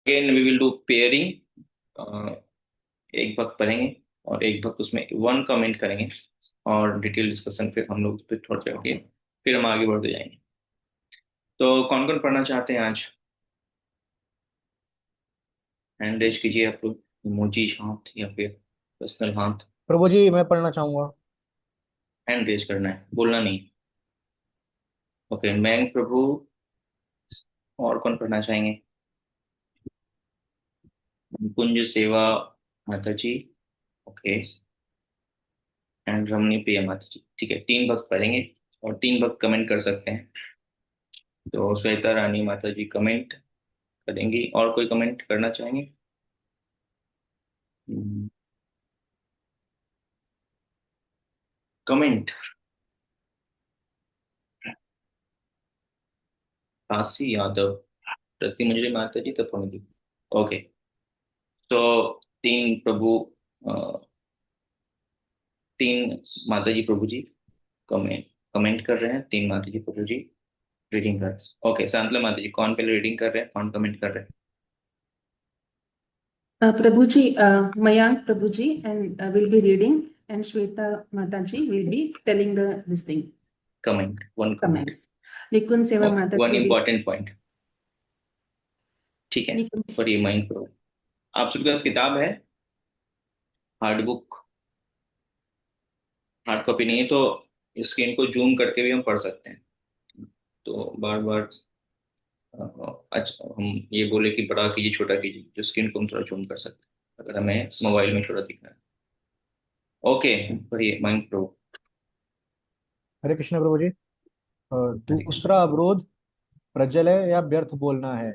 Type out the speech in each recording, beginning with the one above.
Again we will do pairing. एक भक्त पढ़ेंगे और एक भक्त उसमें वन कमेंट करेंगे, और डिटेल डिस्कशन फिर हम लोग उस पर थोड़ा करके फिर हम आगे बढ़ते जाएंगे। तो कौन कौन पढ़ना चाहते हैं आज? हैंड रेज कीजिए आप लोग, इमोजी हाथ या फिर पर्सनल हाथ। प्रभु जी मैं पढ़ना चाहूंगा। हैंड रेज करना है, बोलना नहीं। ओके, मैं प्रभु। और कौन पढ़ना चाहेंगे? कुंज सेवा माता जी। ओके। एंड रमणी प्रिया माता जी, ठीक है, तीन भक्त पढ़ेंगे और तीन भक्त कमेंट कर सकते हैं। तो श्वेता रानी माता जी कमेंट करेंगी, और कोई कमेंट करना चाहेंगे? कमेंट। काशी यादव, रति मंजरी माता जी, तपोनिधि। ओके। तो तीन प्रभु, अ, तीन माता जी प्रभु जी कमेंट कमेंट कर रहे हैं, तीन माता जी प्रभु जी रीडिंग कर रहे हैं। ओके, सांतला माता जी कौन पहले रीडिंग कर रहे हैं, कौन कमेंट कर रहे हैं? Prabhuji, Mayank Prabhuji, and will be reading, and Shweta Mataji will be telling this thing, comment, one comment. comments. Nikun Seva one Mataji will. Important point, ठीक है। Nikun, और ये माइंड प्रो, आप सबके पास किताब है? हार्ड बुक, हार्ड कॉपी नहीं है तो स्क्रीन को जूम करके भी हम पढ़ सकते हैं। तो बार बार अच्छा हम ये बोले कि बड़ा कीजिए छोटा कीजिए, जो स्क्रीन को हम थोड़ा जूम कर सकते हैं अगर हमें मोबाइल में छोटा दिखना है। ओके, पढ़िए माइंड प्रो। हरे कृष्ण प्रभु जी। हरे कृष्ण। दूसरा अवरोध प्रजलय या व्यर्थ बोलना है।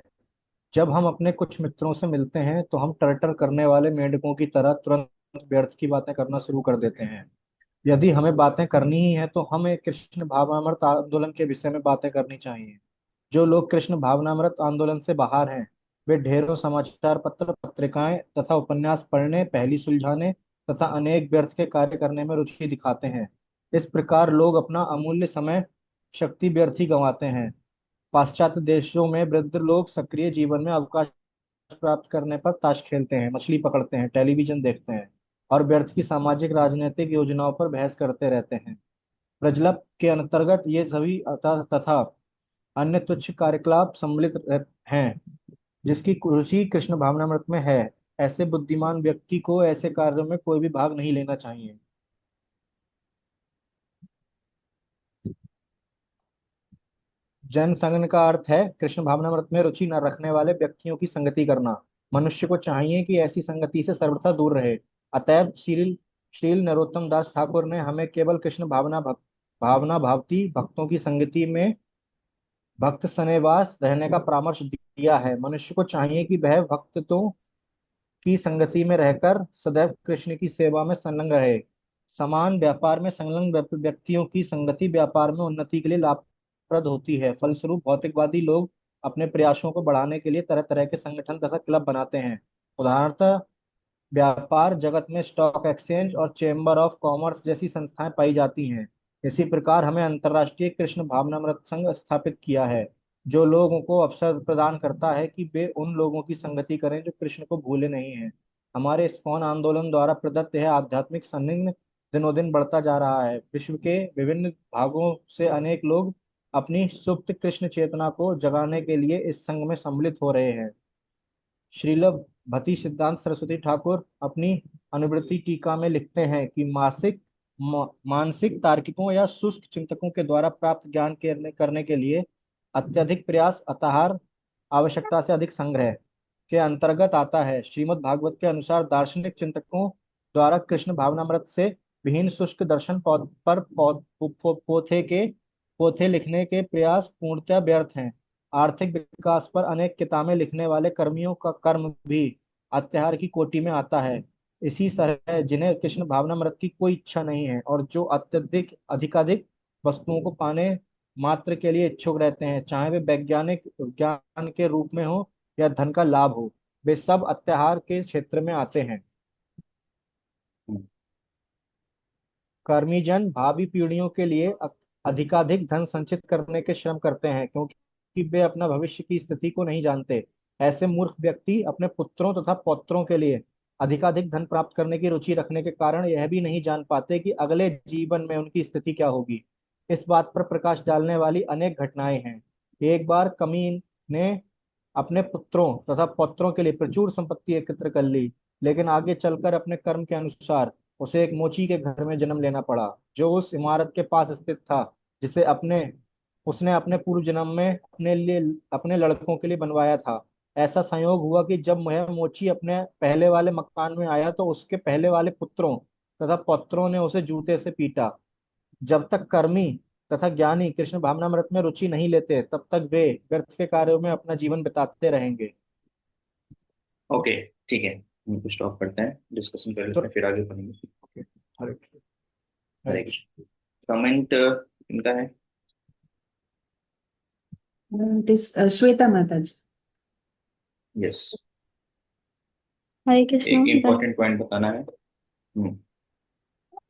जब हम अपने कुछ मित्रों से मिलते हैं तो हम टर्टर करने वाले मेंढकों की तरह तुरंत व्यर्थ की बातें करना शुरू कर देते हैं। यदि हमें बातें करनी ही है तो हमें कृष्ण भावनामृत आंदोलन के विषय में बातें करनी चाहिए। जो लोग कृष्ण भावनामृत आंदोलन से बाहर हैं वे ढेरों समाचार पत्र, पत्रिकाएं तथा उपन्यास पढ़ने, पहेली सुलझाने तथा अनेक व्यर्थ के कार्य करने में रुचि दिखाते हैं। इस प्रकार लोग अपना अमूल्य समय शक्ति व्यर्थ ही गंवाते हैं। पाश्चात्य देशों में वृद्ध लोग सक्रिय जीवन में अवकाश प्राप्त करने पर ताश खेलते हैं, मछली पकड़ते हैं, टेलीविजन देखते हैं और व्यर्थ की सामाजिक राजनीतिक योजनाओं पर बहस करते रहते हैं। प्रजलप के अंतर्गत ये सभी तथा अन्य तुच्छ कार्यकलाप सम्मिलित हैं जिसकी रुचि कृष्ण भावनामृत में है। ऐसे बुद्धिमान व्यक्ति को ऐसे कार्यों में कोई भी भाग नहीं लेना चाहिए। जन संघ का अर्थ है कृष्ण भावनामृत में रुचि न रखने वाले व्यक्तियों की संगति करना। मनुष्य को चाहिए कि ऐसी संगति से सर्वथा दूर रहे। अतएव श्रील श्रील नरोत्तम दास ठाकुर ने हमें केवल कृष्ण भावना भावती भक्तों की संगति में भक्त सनेवास रहने का परामर्श दिया है। मनुष्य को चाहिए कि वह भक्तों की संगति में रहकर सदैव कृष्ण की सेवा में संलग्न रहे। समान व्यापार में संलग्न व्यक्तियों की संगति व्यापार में उन्नति के लिए लाभप्रद होती है। फलस्वरूप भौतिकवादी लोग अपने प्रयासों को बढ़ाने के लिए तरह तरह के संगठन तथा क्लब बनाते हैं। उदाहरणतः व्यापार जगत में स्टॉक एक्सचेंज और चेंबर ऑफ कॉमर्स जैसी संस्थाएं पाई जाती हैं। इसी प्रकार हमें अंतर्राष्ट्रीय कृष्ण भावनामृत संघ स्थापित किया है, जो लोगों को अवसर प्रदान करता है कि वे उन लोगों की संगति करें जो कृष्ण को भूले नहीं हैं। हमारे इस्कॉन आंदोलन द्वारा प्रदत्त यह आध्यात्मिक संघ दिनों दिन बढ़ता जा रहा है। विश्व के विभिन्न भागों से अनेक लोग अपनी सुप्त कृष्ण चेतना को जगाने के लिए इस संघ में सम्मिलित हो रहे हैं। श्रील भक्ति सिद्धांत सरस्वती ठाकुर अपनी अनुवृत्ति टीका में लिखते हैं कि मानसिक तार्किकों या शुष्क चिंतकों के द्वारा प्राप्त ज्ञान करने के लिए अत्यधिक प्रयास अतहार आवश्यकता से अधिक संग्रह के अंतर्गत आता है। श्रीमद् भागवत के अनुसार दार्शनिक चिंतकों द्वारा कृष्ण भावनामृत से विहीन शुष्क दर्शन पोथे लिखने के प्रयास पूर्णतः व्यर्थ हैं। आर्थिक विकास पर अनेक किताबें लिखने वाले कर्मियों का कर्म भी अत्याहार की कोटि में आता है। इसी तरह जिन्हें कृष्ण भावनामृत की कोई इच्छा नहीं है और जो अत्यधिक अधिकाधिक वस्तुओं को पाने मात्र के लिए इच्छुक रहते हैं, चाहे वे वैज्ञानिक ज्ञान के रूप में हो या धन का लाभ हो, वे सब अत्याहार के क्षेत्र में आते हैं। कर्मीजन भावी पीढ़ियों के लिए अधिकाधिक धन संचित करने के श्रम करते हैं क्योंकि वे अपना भविष्य की स्थिति को नहीं जानते। ऐसे मूर्ख व्यक्ति अपने पुत्रों तथा पौत्रों के लिए अधिकाधिक धन प्राप्त करने की रुचि रखने के कारण यह भी नहीं जान पाते कि अगले जीवन में उनकी स्थिति क्या होगी। इस बात पर प्रकाश डालने वाली अनेक घटनाएं हैं। एक बार कमीन ने अपने पुत्रों तथा पौत्रों के लिए प्रचुर संपत्ति एकत्र कर ली, लेकिन आगे चलकर अपने कर्म के अनुसार उसे एक मोची के घर में जन्म लेना पड़ा, जो उस इमारत के पास स्थित था जिसे अपने उसने अपने पूर्व जन्म में अपने लड़कों के लिए बनवाया था। ऐसा संयोग हुआ कि जब वह मोची अपने पहले वाले मकान में आया तो उसके पहले वाले पुत्रों तथा पौत्रों ने उसे जूते से पीटा। जब तक कर्मी तथा ज्ञानी कृष्ण भावनामृत में रुचि नहीं लेते, तब तक वे व्यर्थ के कार्यों में अपना जीवन बिताते रहेंगे। ओके, ठीक है, हम कुछ स्टॉप करते हैं, डिस्कशन कर तो लेते हैं, फिर आगे बढ़ेंगे। हरे हरे हरे कृष्ण। कमेंट इनका है। It is Shweta Mataji. Yes, Hare Krishna. एक इम्पोर्टेंट पॉइंट बताना है। हम्म।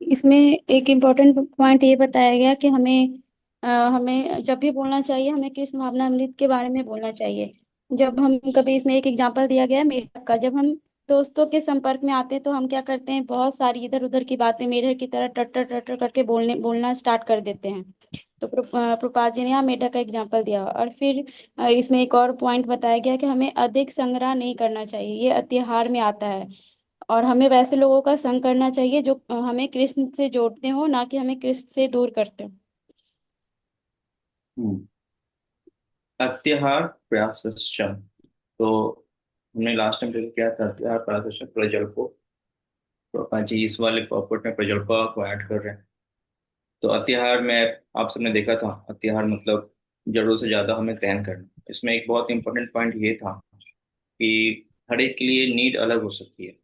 इसमें एक इम्पोर्टेंट पॉइंट ये बताया गया कि हमें जब भी बोलना चाहिए, हमें कृष्ण भावनामृत के बारे में बोलना चाहिए। जब हम कभी, इसमें एक एग्जांपल दिया गया है मेढक का। जब हम दोस्तों के संपर्क में आते हैं तो हम क्या करते हैं, बहुत सारी इधर उधर की बातें मेढक की तरह टटर टटर करके बोलना स्टार्ट कर देते हैं। तो प्रभुपाद जी ने यहाँ मेढक का एग्जाम्पल दिया। और फिर इसमें एक और पॉइंट बताया गया कि हमें अधिक संग्रह नहीं करना चाहिए, ये अत्याहार में आता है। और हमें वैसे लोगों का संग करना चाहिए जो हमें कृष्ण से जोड़ते हो, ना कि हमें कृष्ण से दूर करते हो। हम्म। अत्याहार प्रयासश्च, तो हमने लास्ट टाइम जो किया था, अत्याहार प्रयासश्च प्रजल्पो। तो पापा जी इस वाले पॉपट में प्रजल्पा को ऐड कर रहे हैं। तो अत्याहार में आप सबने देखा था, अत्याहार मतलब जरूरत से ज्यादा हमें ग्रहण करना। इसमें एक बहुत इंपॉर्टेंट पॉइंट ये था कि हर एक के लिए नीड अलग हो सकती है।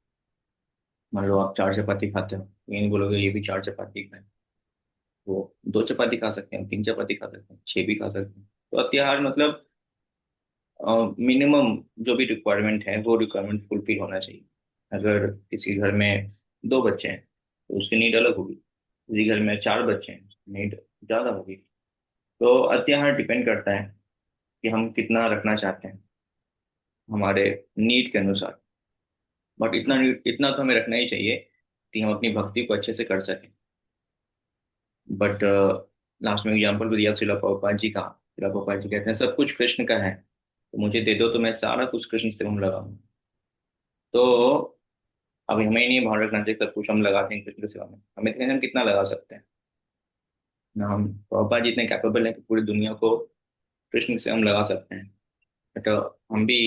मान लो आप 4 चपाती खाते हो, ये नहीं बोलोगे ये भी 4 चपाती खाए। वो 2 चपाती खा सकते हैं, 3 चपाती खा सकते हैं, 6 भी खा सकते हैं। तो अत्याहार मतलब मिनिमम जो भी रिक्वायरमेंट है वो रिक्वायरमेंट फुलफिल होना चाहिए। अगर किसी घर में 2 बच्चे हैं तो उसकी नीड अलग होगी, किसी घर में 4 बच्चे हैं नीड ज़्यादा होगी। तो अत्याहार डिपेंड करता है कि हम कितना रखना चाहते हैं हमारे नीड के अनुसार। बट इतना तो हमें रखना ही चाहिए कि हम अपनी भक्ति को अच्छे से कर सकें। बट लास्ट में एग्जाम्पल भी दिया शिला प्रभुपाद जी का। शिला प्रभुपाद जी कहते हैं सब कुछ कृष्ण का है, तो मुझे दे दो तो मैं सारा कुछ कृष्ण से हम लगाऊंगा। तो अभी हमें नहीं भाव रखना चाहिए सब कुछ हम लगाते हैं कृष्ण की सेवा में। हमें देखते हैं हम कितना लगा सकते हैं ना। हम प्रभुपाद जी इतने कैपेबल हैं कि पूरी दुनिया को कृष्ण से हम लगा सकते हैं। बट हम भी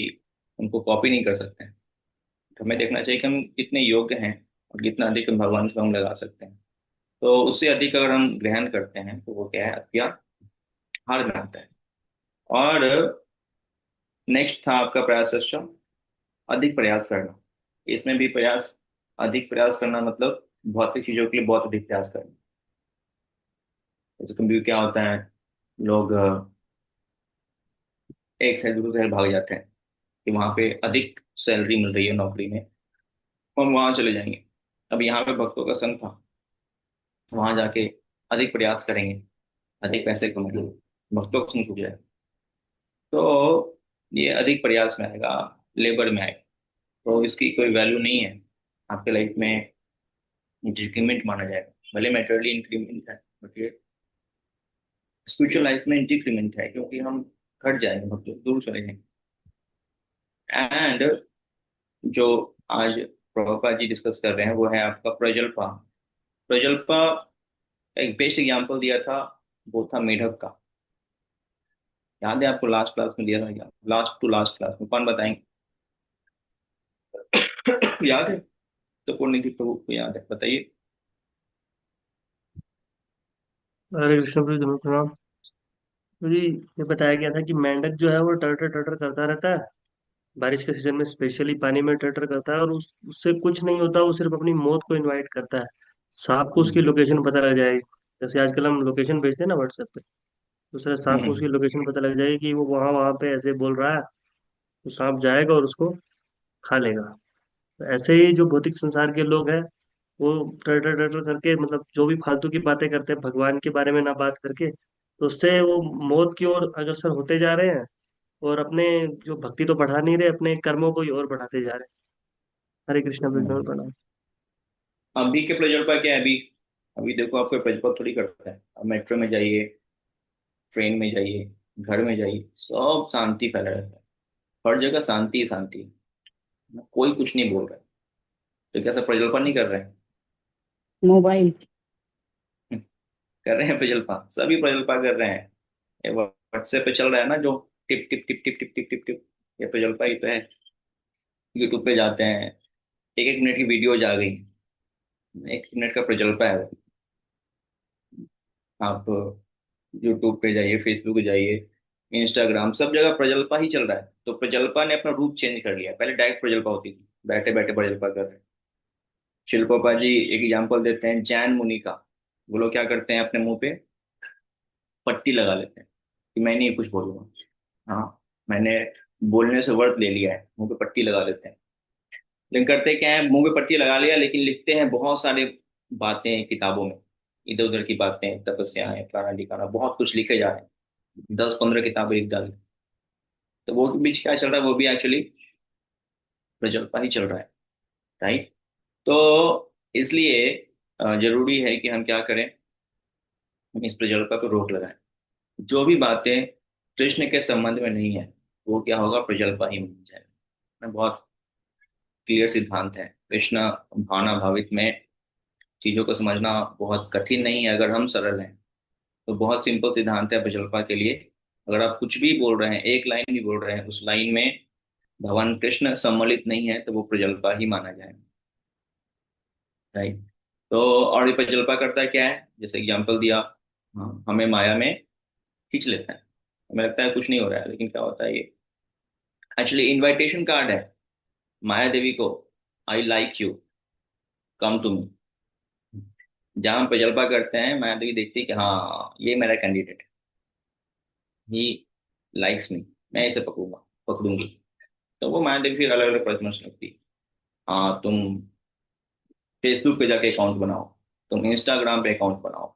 उनको कॉपी नहीं कर सकते हैं। तो हमें देखना चाहिए कि हम कितने योग्य हैं और कितना अधिक हम भगवान से हम लगा सकते हैं। तो उससे अधिक अगर हम ग्रहण करते हैं तो वो क्या है, अत्याहार में आता है। और नेक्स्ट था आपका प्रयास, अधिक प्रयास करना। इसमें भी प्रयास, अधिक प्रयास करना मतलब भौतिक चीजों के लिए बहुत अधिक प्रयास करना। जैसे कभी क्या होता है, लोग एक शहर दूसरे शहर भाग जाते हैं कि वहां पे अधिक सैलरी मिल रही है नौकरी में, हम वहां चले जाएंगे। अब यहाँ पे भक्तों का संग था, वहां जाके अधिक प्रयास करेंगे, अधिक पैसे कमाएंगे, भक्तों का संग टूट जाएगा। तो ये अधिक प्रयास में आएगा, लेबर में आएगा। तो इसकी कोई वैल्यू नहीं है आपके लाइफ में। डिक्रीमेंट माना जाएगा, भले मेटेरियली इंक्रीमेंट है बट ये स्पिरिचुअल लाइफ में डिक्रीमेंट है, क्योंकि हम घट जाएंगे, भक्तों दूर चले जाएंगे। एंड जो आज प्रभुपाद जी डिस्कस कर रहे हैं वो है आपका प्रजल्पा। प्रजल्पा एक बेस्ट एग्जांपल दिया था, वो था मेढक का। याद है आपको, लास्ट क्लास में दिया था क्या, लास्ट टू लास्ट क्लास में, कौन बताएंगे? याद है? तो पुण्य प्रभु को याद है, बताइए। हरे कृष्ण जी, धन्यवाद प्रणाम। तो जी, ये बताया गया था कि मेंढक जो है वो टटर टटर करता रहता है। बारिश के सीजन में स्पेशली पानी में टटर करता है, और उससे कुछ नहीं होता, वो सिर्फ अपनी मौत को इनवाइट करता है। सांप को उसकी हम्म। लोकेशन पता लग जाएगी। जैसे आजकल हम लोकेशन भेजते हैं ना व्हाट्सएप पे, तो उस तरह सांप को हम्म। उसकी लोकेशन पता लग जाएगी कि वो वहां वहां पे ऐसे बोल रहा है। तो सांप जाएगा और उसको खा लेगा। तो ऐसे ही जो भौतिक संसार के लोग हैं, वो टटर टटर करके, मतलब जो भी फालतू की बातें करते हैं भगवान के बारे में ना बात करके, तो उससे वो मौत की ओर अग्रसर होते जा रहे हैं। और अपने जो भक्ति तो बढ़ा नहीं रहे, अपने कर्मों को ही और बढ़ाते जा रहे हैं। हरे कृष्णा वृंदावन प्रणाम। अभी के प्रजल्पा क्या है? अभी अभी देखो, आपको प्रजल्पा थोड़ी करता है। अब मेट्रो में जाइए, ट्रेन में जाइए, घर में जाइए, सब शांति फैला रहता है। हर जगह शांति ही शांति है। कोई कुछ नहीं बोल रहा है। तो क्या सब प्रजल्पा नहीं कर रहे हैं? मोबाइल। कर रहे हैं प्रजल्पा, सभी प्रजल्पा कर रहे हैं। ये व्हाट्सएप पे चल रहा है ना, जो tip tip tip tip tip tip tip tip, ये प्रजल्पा ही तो है। यूट्यूब पे जाते हैं, एक एक मिनट की वीडियोज आ गई, एक मिनट का प्रजल्पा है वो। आप यूट्यूब पे जाइए, फेसबुक पे जाइए, इंस्टाग्राम, सब जगह प्रजल्पा ही चल रहा है। तो प्रजल्पा ने अपना रूप चेंज कर लिया। पहले डायरेक्ट प्रजल्पा होती थी, बैठे बैठे प्रजल्पा कर रहे हैं। शिल्पा जी एक एग्जाम्पल देते हैं, जैन मुनि का। वो लोग क्या करते हैं, अपने मुंह पे पट्टी लगा लेते हैं कि मैं नहीं कुछ बोलूंगा। हाँ, मैंने बोलने से वर्ड ले लिया है, मुंह पे पट्टी लगा लेते हैं। लेकिन करते क्या है, मुंह पे पट्टी लगा लिया, लेकिन लिखते हैं बहुत सारे बातें किताबों में, इधर उधर की बातें, तपस्याएं, फलाना ढिकाना, बहुत कुछ लिखे जा रहे हैं, 10-15 किताबें लिख डाली। तो वो के बीच क्या चल रहा है, वो भी एक्चुअली प्रजल्पा ही चल रहा है। राइट। तो इसलिए जरूरी है कि हम क्या करें, हम इस प्रजल्पा को रोक लगाएं। जो भी बातें कृष्ण के संबंध में नहीं है, वो क्या होगा, प्रजल्पा ही बन जाएगा। बहुत क्लियर सिद्धांत है। कृष्ण भावना भावित में चीजों को समझना बहुत कठिन नहीं है, अगर हम सरल हैं। तो बहुत सिंपल सिद्धांत है प्रजल्पा के लिए। अगर आप कुछ भी बोल रहे हैं, एक लाइन भी बोल रहे हैं, उस लाइन में भगवान कृष्ण सम्मिलित नहीं है, तो वो प्रजल्पा ही माना जाएगा। राइट। तो और ये प्रजल्पा करता क्या है, जैसे एग्जाम्पल दिया, हाँ, हमें माया में खींच लेता है। हमें लगता है कुछ नहीं हो रहा है, लेकिन क्या होता है, ये एक्चुअली इनविटेशन कार्ड है माया देवी को। I like you, come to me. जहाँ हम प्रजल्पा करते हैं, माया देवी देखती है कि हाँ, ये मेरा कैंडिडेट है, ही लाइक्स मी, मैं इसे पकड़ूंगा, पकड़ूंगी। तो वो माया देवी फिर अलग अलग प्रश्न लगती। हाँ, तुम फेसबुक पे जाके अकाउंट बनाओ, तुम इंस्टाग्राम पे अकाउंट बनाओ,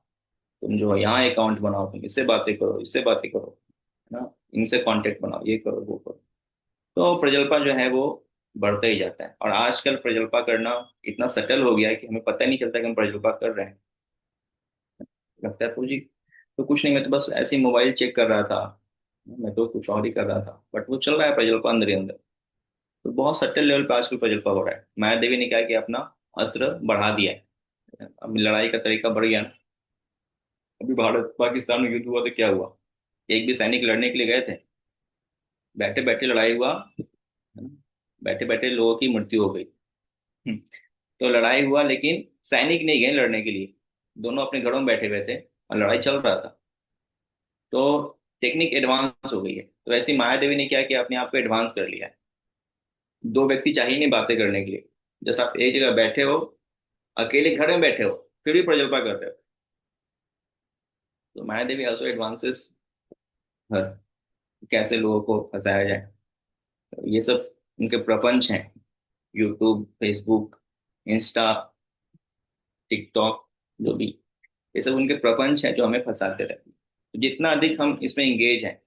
तुम जो है यहाँ अकाउंट बनाओ, तुम इससे बातें करो, इससे बातें करो, है ना, इनसे कांटेक्ट बनाओ, ये करो, वो करो। तो प्रजल्पा जो है वो बढ़ता ही जाता है। और आजकल प्रजल्पा करना इतना सटल हो गया है कि हमें पता ही नहीं चलता कि हम प्रजल्पा कर रहे हैं। लगता है तो जी, तो कुछ नहीं, मैं तो बस ऐसे ही मोबाइल चेक कर रहा था, मैं तो कुछ और ही कर रहा था, बट वो चल रहा है प्रजल्पा अंदर ही अंदर। तो बहुत सटल लेवल पे आजकल प्रजल्पा हो रहा है। माया देवी ने क्या किया, अपना अस्त्र बढ़ा दिया है। अब लड़ाई का तरीका बढ़ गया ना। अभी भारत पाकिस्तान में युद्ध हुआ तो क्या हुआ, एक भी सैनिक लड़ने के लिए गए थे? बैठे बैठे लड़ाई हुआ, है ना? बैठे बैठे लोगों की मृत्यु हो गई। हम्म, तो लड़ाई हुआ, लेकिन सैनिक नहीं गए लड़ने के लिए, दोनों अपने घरों में बैठे हुए थे और लड़ाई चल रहा था। तो टेक्निक एडवांस हो गई है। तो ऐसी माया देवी ने क्या किया, अपने आप को एडवांस कर लिया है। दो व्यक्ति चाहिए नहीं बातें करने के लिए, जस्ट आप एक जगह बैठे हो, अकेले घर में बैठे हो, फिर भी प्रजल्पा कर रहे हो। तो माया देवी ऑल्सो एडवांसेस हर, कैसे लोगों को फंसाया जाए। तो ये सब उनके प्रपंच हैं। यूट्यूब, फेसबुक, इंस्टा, टिकटॉक, जो भी, ये सब उनके प्रपंच हैं जो हमें फंसाते रहते हैं। तो जितना अधिक हम इसमें इंगेज हैं,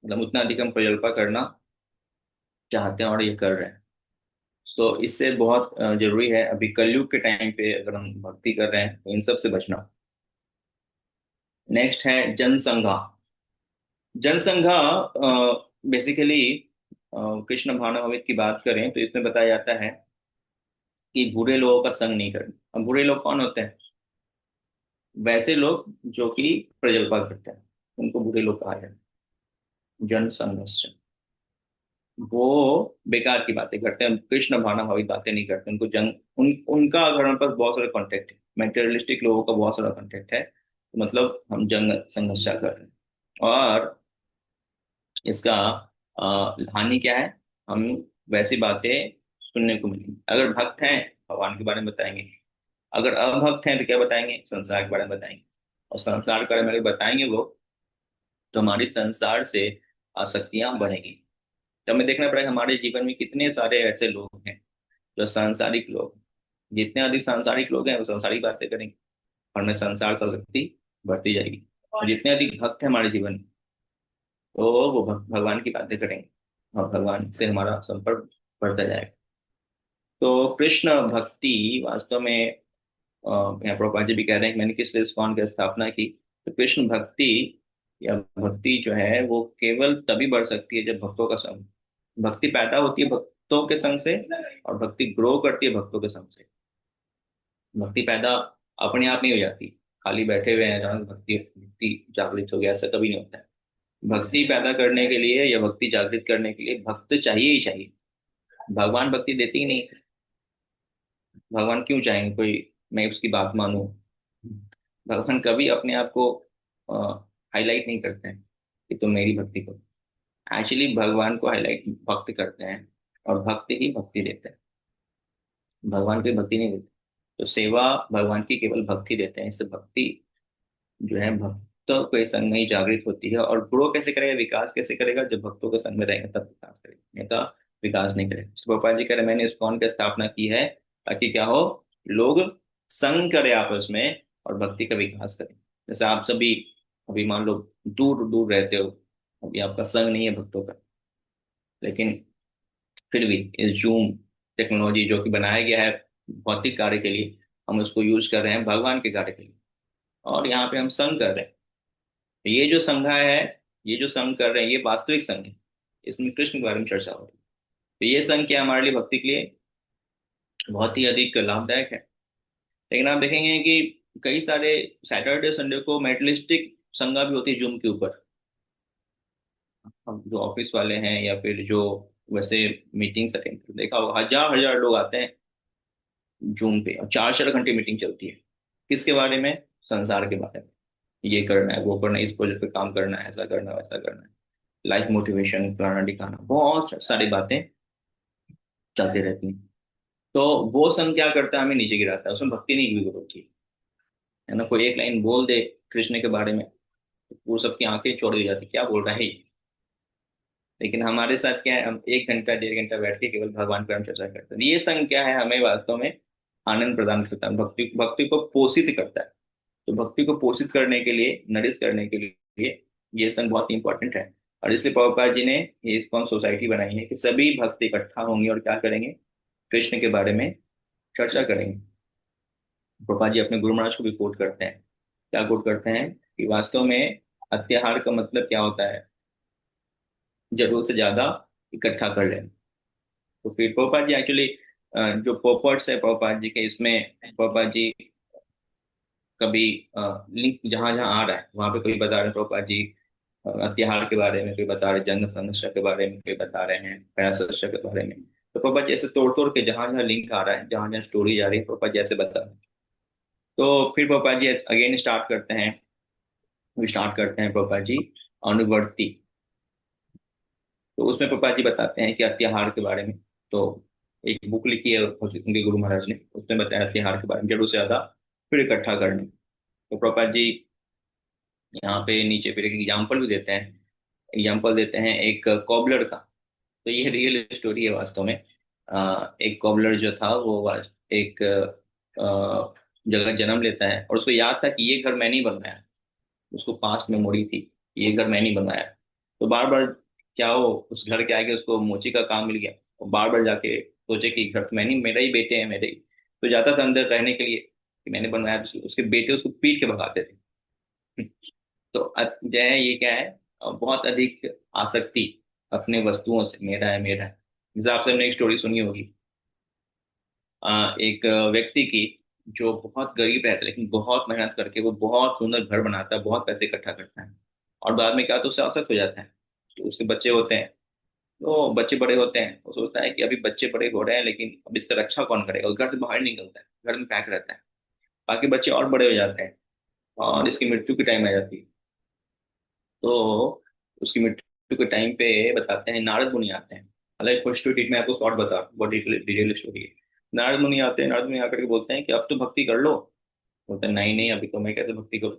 मतलब उतना अधिक हम प्रजल्पा करना चाहते हैं और ये कर रहे हैं। तो इससे बहुत जरूरी है, अभी कलयुग के टाइम पे अगर हम भक्ति कर रहे हैं तो इन सब से बचना। नेक्स्ट है जनसंघा। जनसंघा बेसिकली कृष्ण भावनामृत की बात करें तो इसमें बताया जाता है कि बुरे लोगों का संग नहीं करना। अब बुरे लोग कौन होते हैं? वैसे लोग जो कि प्रजल्पा करते हैं, उनको बुरे लोग कहा जाता है। जनसंघर्ष, वो बेकार की बातें करते हैं, कृष्ण भावना भावित बातें नहीं करते। उनको जंग, उनका अगर हमारे पास बहुत सारे कॉन्टेक्ट है, मेटेरियलिस्टिक लोगों का बहुत सारा कॉन्टेक्ट है, तो मतलब हम जंग संघर्ष कर रहे हैं। और इसका हानि क्या है, हम वैसी बातें सुनने को मिलेंगी। अगर भक्त हैं, भगवान के बारे में बताएंगे। अगर अभक्त हैं तो क्या बताएंगे, संसार के बारे में बताएंगे। और संसार के बारे में अगर बताएंगे वो, तो हमारी संसार से आसक्तियां बढ़ेंगी। तो हमें देखना पड़ेगा हमारे जीवन में कितने सारे ऐसे लोग हैं जो सांसारिक लोग हैं। जितने अधिक सांसारिक लोग हैं वो सांसारिक बातें करेंगे, और हमें संसार से आसक्ति बढ़ती जाएगी। और जितने अधिक भक्त हैं हमारे जीवन में, तो वो भगवान की बातें करेंगे और भगवान से हमारा संपर्क बढ़ता जाएगा। तो कृष्ण भक्ति वास्तव में यहाँ प्रभुपाद जी भी कह रहे हैं कि मैंने किस लिए इस्कॉन की स्थापना की। तो कृष्ण भक्ति या भक्ति जो है वो केवल तभी बढ़ सकती है जब भक्तों का संग, भक्ति पैदा होती है भक्तों के संग से, और भक्ति ग्रो करती है भक्तों के संग से। भक्ति पैदा अपने आप नहीं हो जाती, खाली बैठे हुए हैं जहाँ भक्ति भक्ति जागृत हो गया, ऐसा कभी नहीं होता है। भक्ति पैदा करने के लिए या भक्ति जागृत करने के लिए भक्त चाहिए ही चाहिए। भगवान भक्ति देते ही नहीं। भगवान क्यों चाहेंगे कोई मैं उसकी बात मानूं? भगवान कभी अपने आप को हाईलाइट नहीं करते हैं कि तुम मेरी भक्ति करो। एक्चुअली भगवान को हाईलाइट भक्त करते हैं, और भक्त ही भक्ति देते हैं, भगवान की भक्ति नहीं देते। तो सेवा भगवान की केवल भक्ति देते हैं। इससे भक्ति जो है भक्तों के संग में ही जागृत होती है। और ग्रो कैसे करेगा, विकास कैसे करेगा? जब भक्तों के संग में रहेगा तब विकास करेगा, नहीं तो विकास नहीं करेगा। तो गोपाल जी कह रहे हैं मैंने इस्कॉन की स्थापना की है ताकि क्या हो, लोग संग करें आपस में और भक्ति का विकास करें। जैसे आप सभी अभी मान लो दूर दूर रहते हो, अभी आपका संग नहीं है भक्तों का, लेकिन फिर भी इस जूम टेक्नोलॉजी जो कि बनाया गया है भौतिक कार्य के लिए, हम उसको यूज कर रहे हैं भगवान के कार्य के लिए, और यहाँ पे हम संग कर रहे हैं। तो ये जो संघा है, ये जो संघ कर रहे हैं, ये वास्तविक संघ है। इसमें कृष्ण के बारे में चर्चा हो रही है। तो ये संघ क्या हमारे लिए भक्ति के लिए बहुत ही अधिक लाभदायक है। लेकिन आप देखेंगे कि कई सारे सैटरडे संडे को मेटलिस्टिक संघा भी होती है जूम के ऊपर। हम जो ऑफिस वाले हैं या फिर जो वैसे मीटिंग्स अटेंड, देखा होगा हजार हजार लोग आते हैं जूम पे और 4 4 घंटे मीटिंग चलती है। किसके बारे में? संसार के बारे में। ये करना है, वो करना है, इस प्रोजेक्ट पे काम करना है, ऐसा करना है, वैसा करना है, लाइफ मोटिवेशन, फलाना दिखाना, बहुत सारी बातें चलती रहती हैं। तो वो संघ क्या करता है, हमें नीचे गिराता है। उसमें भक्ति नहीं भी होती है ना। कोई एक लाइन बोल दे कृष्ण के बारे में, तो वो सबकी आंखें छोड़ दी जाती, क्या बोल रहा है ये। लेकिन हमारे साथ क्या है, हम 1 घंटा 1.5 घंटा बैठ के केवल भगवान पर हम चर्चा करते हैं। ये संघ क्या है, हमें वास्तव में आनंद प्रदान करता है, भक्ति भक्ति को पोषित करता है। तो भक्ति को पोषित करने के लिए, नरिश करने के लिए ये संघ बहुत इंपॉर्टेंट है। और इसलिए प्रभुपाद जी ने ये इस्कॉन सोसाइटी बनाई है कि सभी भक्त इकट्ठा होंगे और क्या करेंगे, कृष्ण के बारे में चर्चा करेंगे। प्रभुपाद जी अपने गुरु महाराज को भी कोट करते हैं। क्या कोट करते हैं कि वास्तव में अत्याहार का मतलब क्या होता है, जरूरत से ज्यादा इकट्ठा कर लेना। तो फिर प्रभुपाद जी एक्चुअली जो पोपर्ट्स है प्रभुपाद जी के, इसमें प्रभुपाद जी कभी लिंक जहां जहां आ रहा है वहां पे कोई बता रहे हैं प्रभुपाद जी अत्याहार के बारे में, कोई बता रहे जन्म संघर्ष के बारे में, कोई बता रहे हैं पैराशस्त्र के बारे में। तो प्रभुपाद जी ऐसे तोड़ तोड़ के जहां जहां लिंक आ रहा है, जहां जहां स्टोरी जा रही है, प्रभुपाद जी ऐसे बता रहे हैं। तो फिर प्रभुपाद जी अगेन स्टार्ट करते हैं, प्रभुपाद जी अनुवर्ती। तो उसमें प्रभुपाद जी बताते हैं कि अत्याहार के बारे में। तो एक बुक लिखी है उनके गुरु महाराज ने, उसमें बताया अत्याहार के बारे में, जरूर से ज्यादा फिर इकट्ठा करने। तो प्रभुपाद जी यहाँ पे नीचे फिर एक एग्जाम्पल भी देते हैं, एग्जाम्पल देते हैं एक कॉबलर का। तो ये रियल स्टोरी है वास्तव में। एक कॉबलर जो था वो एक जगह जन्म लेता है, और उसको याद था कि ये घर मैं नहीं बनवाया, उसको पास्ट मेमोरी थी, ये घर मैं नहीं बनवाया। तो बार बार क्या हो, उस घर के आगे उसको मोची का काम मिल गया, और बार बार जाके सोचे कि घर तो मैं नहीं, मेरा ही बेटे हैं मेरे ही। तो जाता था अंदर रहने के लिए कि मैंने बनवाया, तो उसके बेटे उसको पीट के भगाते थे। तो जो है ये क्या है, बहुत अधिक आसक्ति अपने वस्तुओं से, मेरा है मेरा है। जैसे आपसे हमने एक स्टोरी सुनी होगी एक व्यक्ति की, जो बहुत गरीब रहता है लेकिन बहुत मेहनत करके वो बहुत सुंदर घर बनाता है, बहुत पैसे इकट्ठा करता है, और बाद में क्या तो उससे आसक्त हो जाता है। तो उसके बच्चे होते हैं, तो बच्चे बड़े होते हैं, वो सोचता है कि अभी बच्चे बड़े हो रहे हैं लेकिन अब इसका रक्षा कौन करेगा, और घर से बाहर नहीं निकलता है, घर में पैक रहता है। बाकी बच्चे और बड़े हो जाते हैं और इसकी मृत्यु की टाइम आ जाती है। तो उसकी मृत्यु के टाइम पे बताते हैं नारद मुनि आते हैं। हालांकि फर्स्ट टू में आपको शॉर्ट बता, बहुत डिटेल स्टोरी है। नारद मुनि आते हैं, नारद मुनि आकर के बोलते हैं कि अब तो भक्ति कर लो। बोलते हैं नहीं नहीं, अभी तो मैं कैसे भक्ति करूँ।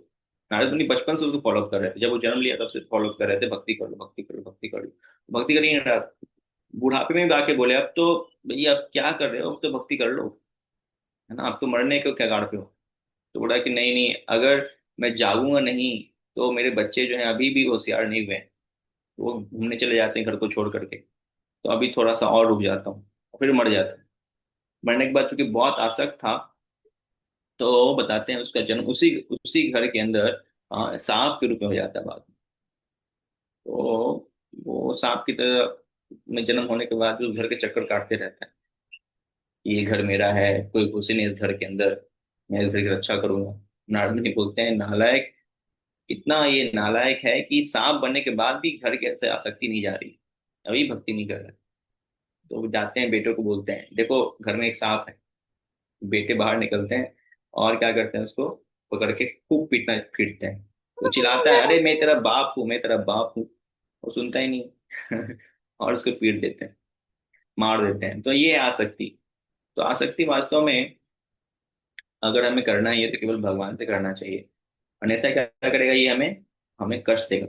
नारद मुनि बचपन से उसको फॉलो कर रहे थे, जब वो जन्म लिया तब से फॉलो कर रहे थे, भक्ति कर लो भक्ति कर लो भक्ति कर लो। भक्ति कर ही नहीं रहा। बुढ़ापे में भी आके बोले अब तो भैया आप क्या कर रहे हो, अब तो भक्ति कर लो, है ना, अब तो मरने के कगार पे हो। तो बोला कि नहीं नहीं, अगर मैं जागूंगा नहीं तो मेरे बच्चे जो हैं अभी भी होशियार नहीं हुए हैं, तो वो घूमने चले जाते हैं घर को छोड़ करके। तो अभी थोड़ा सा और रुक जाता हूँ, फिर मर जाता है। मरने के बाद चूंकि बहुत आसक्त था, तो बताते हैं उसका जन्म उसी उसी घर के अंदर सांप के रूप में हो जाता है बाद में। तो वो सांप की तरह में जन्म होने के बाद भी उस घर के चक्कर काटते रहता है। ये घर मेरा है, कोई घुसे नहीं इस घर के अंदर, मैं इस घर की रक्षा करूंगा। नारद मुनि बोलते हैं नालायक, इतना ये नालायक है कि सांप बनने के बाद भी घर के से आसक्ति नहीं जा रही, अभी भक्ति नहीं कर रहा। तो वो जाते हैं बेटों को बोलते हैं देखो घर में एक सांप है। बेटे बाहर निकलते हैं और क्या करते हैं, उसको पकड़ के खूब पीटना पीटते हैं। वो चिल्लाता है अरे मैं तेरा बाप हूँ, मैं तेरा बाप हूँ। वो सुनता ही नहीं और उसको पीट देते हैं, मार देते हैं। तो ये है आसक्ति। तो आसक्ति वास्तव में अगर हमें करना ही है तो केवल भगवान से करना चाहिए, अन्यथा क्या करेगा ये हमें हमें कष्ट देगा।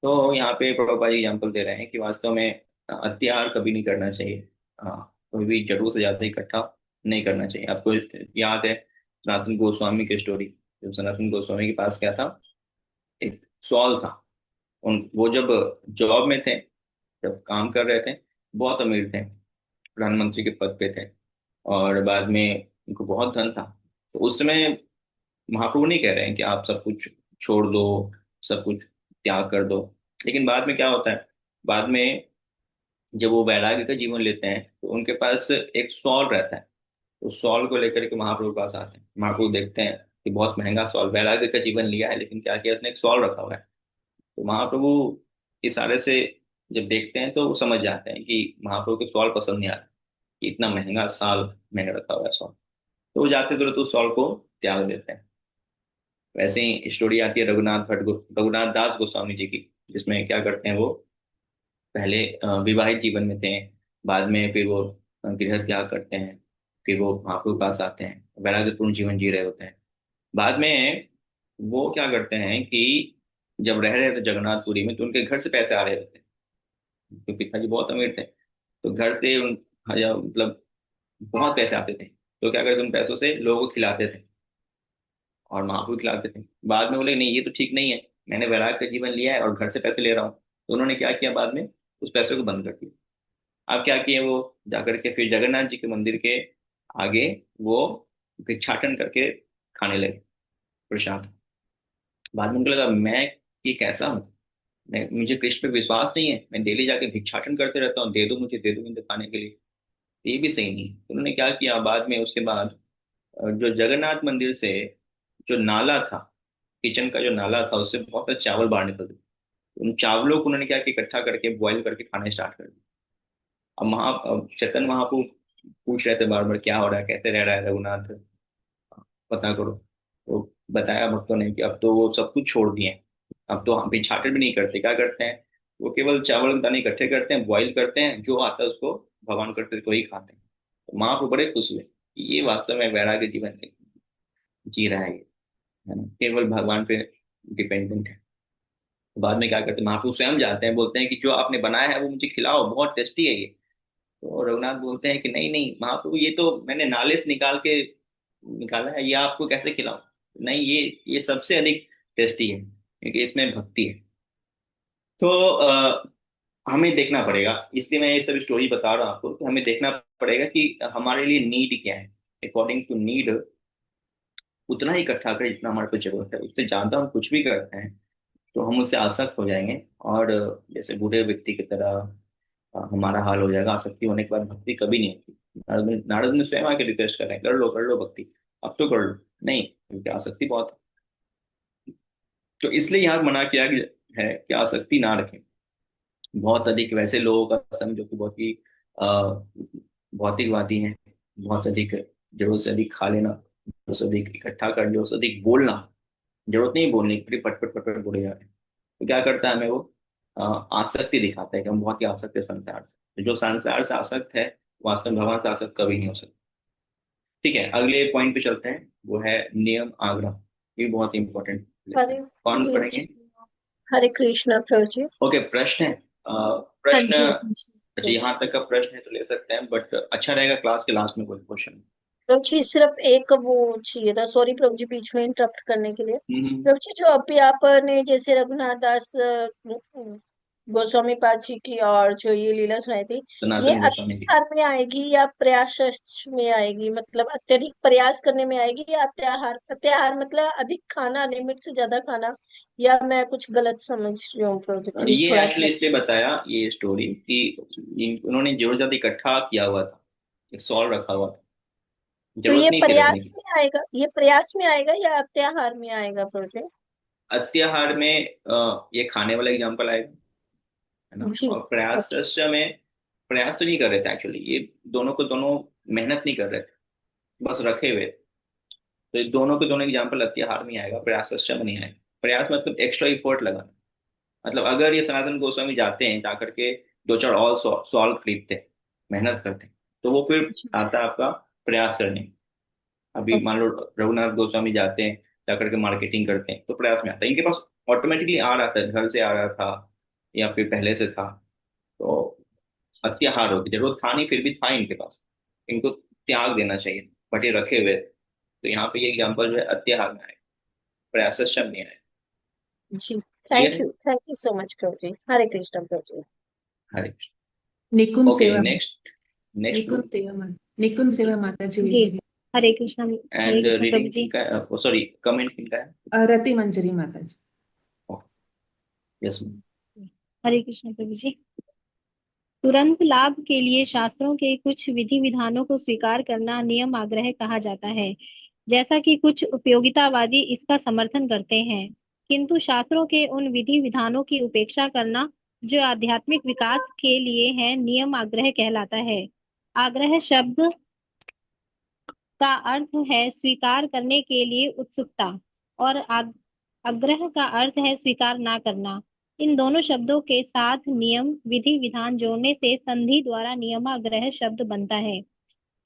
तो यहाँ पे प्रभुपाद जी एग्जाम्पल दे रहे हैं कि वास्तव में अत्याचार कभी नहीं करना चाहिए। कोई भी जरूरत से ज्यादा इकट्ठा नहीं करना चाहिए। आपको याद है सनातन गोस्वामी की स्टोरी। जब सनातन गोस्वामी के पास क्या था, एक सॉल था। वो जब जॉब में थे, जब काम कर रहे थे, बहुत अमीर थे, प्रधानमंत्री के पद पे थे, और बाद में उनको बहुत धन था। तो उस समय महाप्रभु नहीं कह रहे हैं कि आप सब कुछ छोड़ दो, सब कुछ त्याग कर दो। लेकिन बाद में क्या होता है, बाद में जब वो वैराग्य का जीवन लेते हैं तो उनके पास एक सॉल रहता है। उस सॉल को लेकर के महाप्रभु के पास आते हैं। महाप्रभु देखते हैं कि बहुत महंगा सॉल, वैराग्य का जीवन लिया है लेकिन क्या किया उसने, एक सॉल रखा हुआ है। तो महाप्रभु इशारे से जब देखते हैं तो वो समझ जाते हैं कि महाप्रभु को सॉल पसंद नहीं आ रहा, कि इतना महंगा साल मैंने रखा हुआ है सॉल। तो वो जाते तुरंत उस सॉल को त्याग देते हैं। वैसे ही स्टोरी आती है रघुनाथ दास गोस्वामी जी की, जिसमें क्या करते हैं वो पहले विवाहित जीवन में थे, बाद में फिर वो गृह त्याग करते हैं, फिर वो महाप्रभु के पास आते हैं, वैराग्यपूर्ण जीवन जी रहे होते हैं। बाद में वो क्या करते हैं कि जब रह रहे थे जगन्नाथपुरी में तो उनके घर से पैसे आ रहे थे, तो पिताजी बहुत अमीर थे। तो घर से उन मतलब बहुत पैसे आते थे। तो क्या करते उन पैसों से लोगों को खिलाते थे और महाप्रभु खिलाते थे। बाद में बोले नहीं ये तो ठीक नहीं है, मैंने वैराग्य का जीवन लिया है और घर से पैसे ले रहा हूँ। तो उन्होंने क्या किया, बाद में उस पैसे को बंद कर दिया। अब क्या किए वो, जाकर के फिर जगन्नाथ जी के मंदिर के आगे वो भिक्षाटन करके खाने लगे प्रसाद। बाद में उनको लगा मैं ये कैसा हूँ, मैं मुझे कृष्ण पे विश्वास नहीं है, मैं डेली जाके भिक्षाटन करते रहता हूँ, दे दो मुझे, दे दो मुझे खाने के लिए। ये भी सही नहीं। तो उन्होंने क्या किया बाद में, उसके बाद जो जगन्नाथ मंदिर से जो नाला था, किचन का जो नाला था, उससे बहुत सारे चावल बाहर निकलते थे। उन चावलों को उन्होंने क्या किया, इकट्ठा करके बॉईल करके खाना स्टार्ट कर दिया। अब चेतन महाप्रभु पूछ रहे थे बार बार क्या हो रहा है, कैसे रह रहा है रघुनाथ, पता करो। तो बताया भक्तों ने कि अब तो वो सब कुछ छोड़ दिए हैं। अब तो हम भिक्षाटन भी नहीं करते, क्या करते हैं, वो केवल चावल के दाने इकट्ठे करते हैं, बॉईल करते हैं, जो आता है उसको भगवान करते तो ही खाते हैं। तो महाप्रभु बड़े खुश हुए कि ये वास्तव में वैराग्य जीवन जी रहा है ये, है ना, केवल भगवान पे डिपेंडेंट है। तो बाद में क्या करते हैं, महाप्रभु स्वयं जाते हैं, बोलते हैं कि जो आपने बनाया है वो मुझे खिलाओ, बहुत टेस्टी है ये। तो रघुनाथ बोलते हैं कि नहीं नहीं महाप्रभु, ये तो मैंने नाले से निकाला है, ये आपको कैसे खिलाऊं। नहीं, ये सबसे अधिक टेस्टी है क्योंकि इसमें भक्ति है। तो हमें देखना पड़ेगा, इसलिए मैं ये सब स्टोरी बता रहा हूँ आपको कि हमें देखना पड़ेगा कि हमारे लिए नीड क्या है। अकॉर्डिंग टू नीड उतना ही इकट्ठा करें जितना हमारे को जरूरत है। उससे ज्यादा हम कुछ भी करते हैं तो हम उससे आसक्त हो जाएंगे, और जैसे बूढ़े व्यक्ति की तरह हमारा हाल हो जाएगा। आसक्ति होने के बाद भक्ति कभी नहीं होती। नारद ने स्वयं आके रिक्वेस्ट कर रहे हैं कर लो भक्ति, अब तो कर लो। नहीं, क्योंकि आसक्ति बहुत है। तो इसलिए यहाँ मना किया है कि आसक्ति ना रखें। बहुत अधिक वैसे लोगों का संग जो कि बहुत ही भौतिकवादी हैं, बहुत अधिक जरूरत से अधिक खा लेना, जरूरत से अधिक इकट्ठा कर, जरूरत से अधिक बोलना, जरूरत नहीं बोलने की, फिर पट पट पट पट बोले जा रहे हैं। तो क्या करता है हमें वो अ, आसक्ति दिखाता है कि हम बहुत ही आसक्त है संसार से। तो जो संसार से आसक्त है वास्तव में भगवान से आसक्त कभी नहीं हो सकता। ठीक है, अगले पॉइंट पे चलते हैं, वो है नियम आग्रह। ये बहुत इंपॉर्टेंट लेसन हरे है। कौन पढ़ेंगे? हरे कृष्णा प्रभु जी। ओके, प्रश्न है। हाँ प्रश्न, जी अच्छा यहाँ तक का प्रश्न है तो ले सकते हैं, बट अच्छा रहेगा क्लास के लास्ट में कोई क्वेश्चन। प्रभु जी सिर्फ एक वो चाहिए था, सॉरी प्रभु जी बीच में इंटरप्ट करने के लिए। हम्म। प्रभु जी जो अभी आपने जैसे रघुनाथ दास गोस्वामी पाद जी की और जो ये लीला सुनाई थी, ये सनातन गोस्वामी की। अत्याहार में आएगी या प्रयास में आएगी? मतलब अत्यधिक प्रयास करने में आएगी या अत्याहार? अत्याहार मतलब अधिक खाना, लिमिट से ज्यादा खाना, या मैं कुछ गलत समझ रही हूँ प्रभु? प्लीज ये थोड़ा एक्चुअली इसलिए बताया ये स्टोरी कि उन्होंने जोर जाति इकट्ठा किया हुआ था, एक सॉल्व रखा हुआ था, तो जरूरत नहीं थी रखने की। ये प्रयास में आएगा या अत्याहार में आएगा प्रोजेक्ट? अत्याहार में ये खाने वाला एग्जाम्पल आएगा, है ना। जी। और प्रयास ओके। में प्रयास तो नहीं कर रहे थे एक्चुअली, ये दोनों को दोनों मेहनत नहीं कर रहे थे, बस रखे हुए। तो ये दोनों के दोनों एग्जाम्पल अत्याहार में आएगा, प्रयास में नहीं आएगा। प्रयास मतलब एक्स्ट्रा इफोर्ट लगाना। मतलब अगर ये सनातन गोस्वामी जाते हैं, जाकर के दो चार और सॉल्व खरीदते हैं, मेहनत करते हैं, तो वो फिर जी जी। आता है आपका प्रयास करने में। अभी ओके। मान लो रघुनाथ गोस्वामी जाते हैं, जाकर के मार्केटिंग करते हैं, तो प्रयास में आता है। इनके पास ऑटोमेटिकली आ रहा था, घर से आ रहा था या फिर पहले से था। तो अत्याहार होती जरूरत था नहीं, फिर भी था इनके पास, इनको त्याग देना चाहिए, बट ये रखे हुए थे। तो यहाँ पे ये एग्जाम्पल जो है अत्याहार में आए, प्रयास शब्द नहीं आए। जी। क्लियर है। थैंक यू सो मच प्रभु जी। हरे कृष्ण प्रभु जी। हरे। निकुंज ओके, सेवा, नेक्स्ट। नेक्स्ट निकुंज सेवा निकुंज सेवा माता जी जी। will be Hare and Krishna प्रभु रीडिंग जी। किनका है, सॉरी कमेंट किनका है? रति मंजरी माता जी। यस। हरे कृष्ण प्रभु जी। तुरंत लाभ के लिए शास्त्रों के कुछ विधि विधानों को स्वीकार करना नियम आग्रह कहा जाता है। जैसा कि कुछ उपयोगितावादी इसका समर्थन करते हैं, किंतु शास्त्रों के उन विधि विधानों की उपेक्षा करना जो आध्यात्मिक विकास के लिए है, नियम आग्रह कहलाता है। आग्रह शब्द का अर्थ है स्वीकार करने के लिए उत्सुकता, और आग्रह का अर्थ है स्वीकार ना करना। इन दोनों शब्दों के साथ नियम विधि विधान जोड़ने से संधि द्वारा नियमाग्रह शब्द बनता है।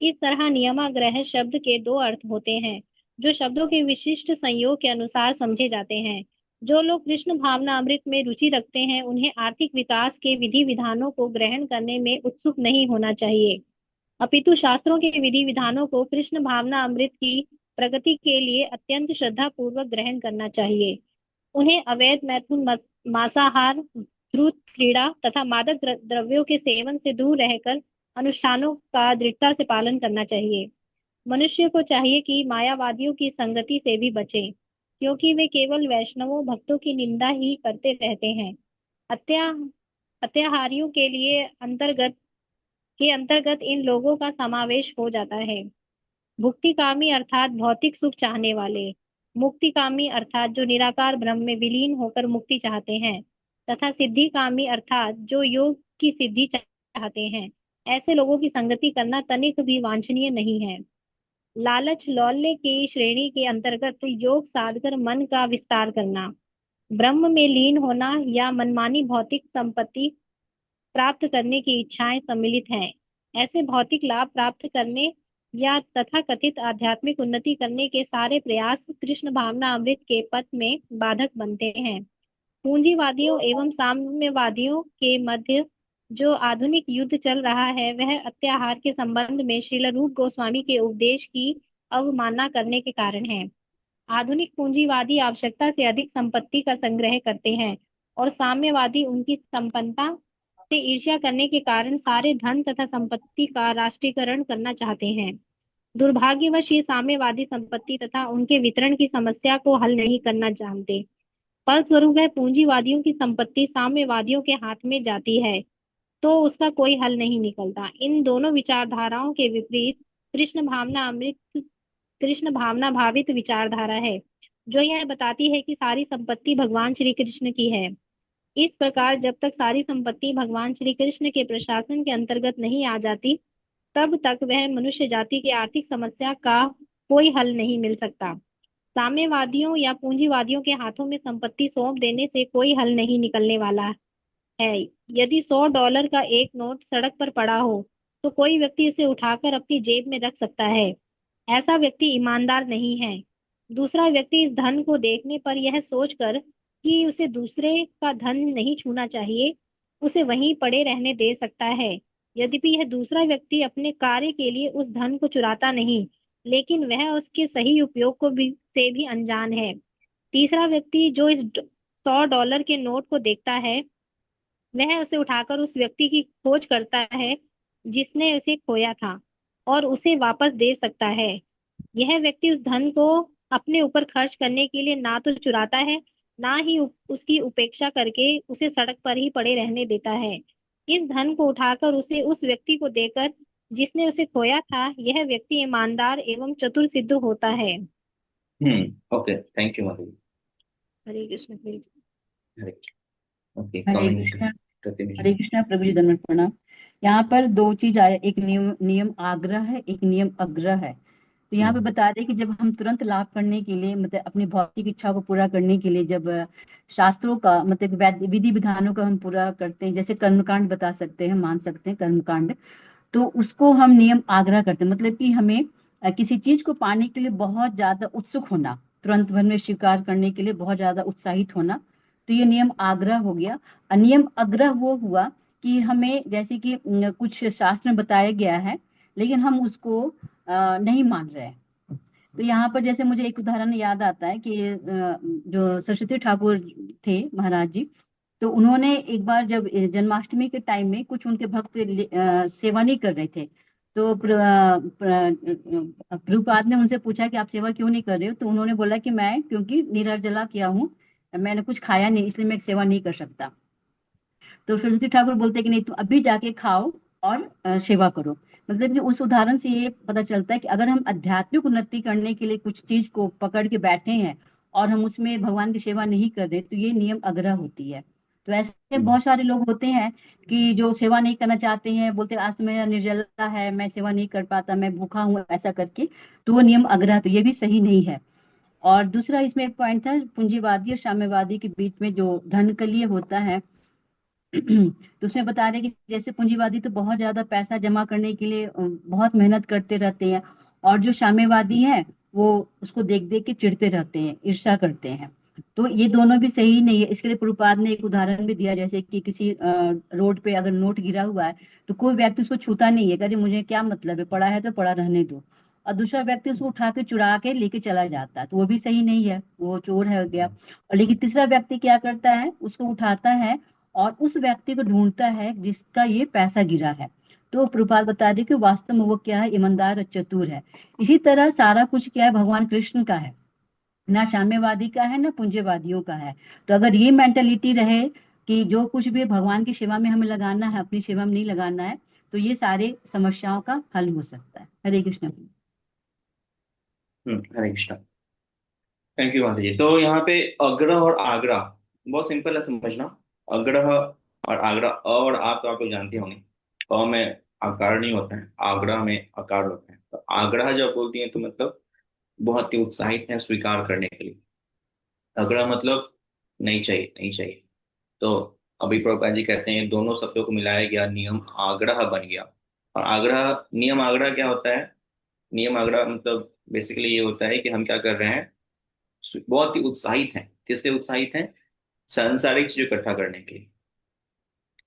इस तरह नियमाग्रह शब्द के दो अर्थ होते हैं, जो शब्दों के विशिष्ट संयोग के अनुसार समझे जाते हैं। जो लोग कृष्ण भावना अमृत में रुचि रखते हैं, उन्हें आर्थिक विकास के विधि विधानों को ग्रहण करने में उत्सुक नहीं होना चाहिए, अपितु शास्त्रों के विधि विधानों को कृष्ण भावना अमृत की प्रगति के लिए अत्यंत श्रद्धा पूर्वक ग्रहण करना चाहिए। उन्हें अवैध मैथुन, मांसाहार, धूर्त क्रीड़ा तथा मादक द्रव्यों के सेवन से दूर रहकर अनुष्ठानों का दृढ़ता से पालन करना चाहिए। मनुष्य को चाहिए कि मायावादियों की संगति से भी बचे, क्योंकि वे केवल वैष्णवों भक्तों की निंदा ही करते रहते हैं। अत्या अत्याहारियों के अंतर्गत इन लोगों का समावेश हो जाता है। भुक्तिकामी अर्थात भौतिक सुख चाहने वाले, मुक्तिकामी अर्थात जो निराकार ब्रह्म में विलीन होकर मुक्ति चाहते हैं, तथा सिद्धिकामी अर्थात जो योग की सिद्धि चाहते हैं। ऐसे लोगों की संगति करना तनिक भी वांछनीय नहीं है। लालच लौल्य की श्रेणी के अंतर्गत योग साधकर मन का विस्तार करना, ब्रह्म में लीन होना या मनमानी भौतिक संपत्ति प्राप्त करने की इच्छाएं सम्मिलित हैं। ऐसे भौतिक लाभ प्राप्त करने या तथा कथित आध्यात्मिक उन्नति करने के सारे प्रयास कृष्ण भावना अमृत के पथ में बाधक बनते हैं। पूंजीवादियों एवं साम्यवादियों के मध्य जो आधुनिक युद्ध चल रहा है, वह अत्याहार के संबंध में श्रील रूप गोस्वामी के उपदेश की अवमानना करने के कारण है। आधुनिक पूंजीवादी आवश्यकता से अधिक संपत्ति का संग्रह करते हैं, और साम्यवादी उनकी संपन्नता से ईर्ष्या करने के कारण सारे धन तथा संपत्ति का राष्ट्रीयकरण करना चाहते हैं। दुर्भाग्यवश ये साम्यवादी संपत्ति तथा उनके वितरण की समस्या को हल नहीं करना जानते। फलस्वरूप वह पूंजीवादियों की संपत्ति साम्यवादियों के हाथ में जाती है, तो उसका कोई हल नहीं निकलता। इन दोनों विचारधाराओं के विपरीत कृष्ण भावना भावित विचारधारा है, जो यह बताती है कि सारी संपत्ति भगवान श्री कृष्ण की है। इस प्रकार जब तक सारी संपत्ति भगवान श्री कृष्ण के प्रशासन के अंतर्गत नहीं आ जाती, तब तक वह मनुष्य जाति की आर्थिक समस्या का कोई हल नहीं मिल सकता। साम्यवादियों या पूंजीवादियों के हाथों में संपत्ति सौंप देने से कोई हल नहीं निकलने वाला है। यदि $100 का एक नोट सड़क पर पड़ा हो, तो कोई व्यक्ति इसे उठाकर अपनी जेब में रख सकता है। ऐसा व्यक्ति ईमानदार नहीं है। दूसरा व्यक्ति इस धन को देखने पर यह सोचकर कि उसे दूसरे का धन नहीं छूना चाहिए, उसे वहीं पड़े रहने दे सकता है। यद्यपि यह दूसरा व्यक्ति अपने कार्य के लिए उस धन को चुराता नहीं, लेकिन वह उसके सही उपयोग से भी अनजान है। तीसरा व्यक्ति जो इस $100 के नोट को देखता है, वह उसे उठाकर उस व्यक्ति की खोज करता है जिसने उसे खोया था और उसे वापस दे सकता है। यह व्यक्ति उस धन को अपने ऊपर खर्च करने के लिए ना तो चुराता है, ना ही उसकी उपेक्षा करके उसे सड़क पर ही पड़े रहने देता है। इस धन को उठाकर उसे उस व्यक्ति को देकर जिसने उसे खोया था, यह व्यक्ति ईमानदार एवं चतुर सिद्ध होता है। Okay, thank you Madhuri. Hare Krishna please. Hare, okay, Hare comment Krishna. प्रतिनिधि। हरे कृष्णा प्रभु जी, दंडवत प्रणाम। यहाँ पर दो चीज आया, एक नियम नियम आग्रह है, एक नियम अग्रह है। तो यहाँ पे हम्म, बता रहे हैं कि जब हम तुरंत लाभ करने के लिए, मतलब अपनी भौतिक इच्छा को पूरा करने के लिए, जब शास्त्रों का मतलब विधि विधानों का हम पूरा करते हैं, जैसे कर्मकांड बता सकते हैं, मान सकते हैं कर्मकांड, तो उसको हम नियम आग्रह करते हैं। मतलब कि हमें किसी चीज को पाने के लिए बहुत ज्यादा उत्सुक होना, तुरंत भर में स्वीकार करने के लिए बहुत ज्यादा उत्साहित होना, तो ये नियम आग्रह हो गया। नियम अग्रह वो हुआ कि हमें जैसे कि कुछ शास्त्र में बताया गया है, लेकिन हम उसको नहीं मान रहे हैं। तो यहाँ पर जैसे मुझे एक उदाहरण याद आता है कि जो सरस्वती ठाकुर थे महाराज जी, तो उन्होंने एक बार जब जन्माष्टमी के टाइम में कुछ उनके भक्त सेवा नहीं कर रहे थे, तो प्रभुपाद ने उनसे पूछा कि आप सेवा क्यों नहीं कर रहे हो, तो उन्होंने बोला कि मैं क्योंकि निर्जला किया हूँ, मैंने कुछ खाया नहीं, इसलिए मैं सेवा नहीं कर सकता। तो सरस्वती ठाकुर बोलते हैं कि नहीं, तुम अभी जाके खाओ और सेवा करो। मतलब कि उस उदाहरण से ये पता चलता है कि अगर हम आध्यात्मिक उन्नति करने के लिए कुछ चीज को पकड़ के बैठे हैं और हम उसमें भगवान की सेवा नहीं कर रहे, तो ये नियम अग्रह होती है। तो ऐसे हम्म, बहुत सारे लोग होते हैं कि जो सेवा नहीं करना चाहते हैं, बोलते हैं आज तो मेरा निर्जलता है, मैं सेवा नहीं कर पाता, मैं भूखा हूँ, ऐसा करके। तो वो नियम अग्रह, तो ये भी सही नहीं है। और दूसरा इसमें एक पॉइंट था, पूंजीवादी और साम्यवादी के बीच में जो धन के लिए होता है। तो उसमें बता रहे कि जैसे पूंजीवादी तो बहुत ज्यादा पैसा जमा करने के लिए बहुत मेहनत करते रहते हैं, और जो साम्यवादी हैं वो उसको देख देख के चिढ़ते रहते हैं, ईर्ष्या करते हैं। तो ये दोनों भी सही नहीं है। इसके लिए प्रभुपाद ने एक उदाहरण भी दिया, जैसे कि किसी रोड पे अगर नोट गिरा हुआ है, तो कोई व्यक्ति उसको छूता नहीं है, कहते मुझे क्या मतलब है, पड़ा है तो पड़ा रहने दो। और दूसरा व्यक्ति उसको उठा के चुरा के लेके चला जाता है, तो वो भी सही नहीं है, वो चोर है हो गया। और लेकिन तीसरा व्यक्ति क्या करता है, उसको उठाता है और उस व्यक्ति को ढूंढता है जिसका ये पैसा गिरा है। तो प्रभुपाद बता रहे कि वास्तव में वो क्या है, ईमानदार और चतुर है। इसी तरह सारा कुछ क्या है, भगवान कृष्ण का है, ना साम्यवादी का है, ना पूंजीवादियों का है। तो अगर ये मेंटेलिटी रहे कि जो कुछ भी भगवान की सेवा में हमें लगाना है, अपनी सेवा में नहीं लगाना है, तो ये सारे समस्याओं का हल हो सकता है। हरे कृष्ण। हरे कृष्णा। थैंक यू माधुरी जी। तो यहाँ पे अग्रह और आग्रह बहुत सिंपल है समझना। अग्रह और आग्रह, अ और आ तो आप लोग जानते होंगे। अ में आकार नहीं होता है, आग्रह में आकार होता है। तो आग्रह जब बोलती है तो मतलब बहुत ही उत्साहित है स्वीकार करने के लिए। अग्रह मतलब नहीं चाहिए, नहीं चाहिए। तो अभी प्रभुपाद जी कहते हैं दोनों शब्दों को मिलाया गया, नियम आग्रह बन गया। और आग्रह, नियम आग्रह क्या होता है? नियम आग्रह मतलब बेसिकली ये होता है कि हम क्या कर रहे हैं, बहुत ही उत्साहित हैं। किससे उत्साहित हैं? सांसारिक चीज इकट्ठा करने के लिए।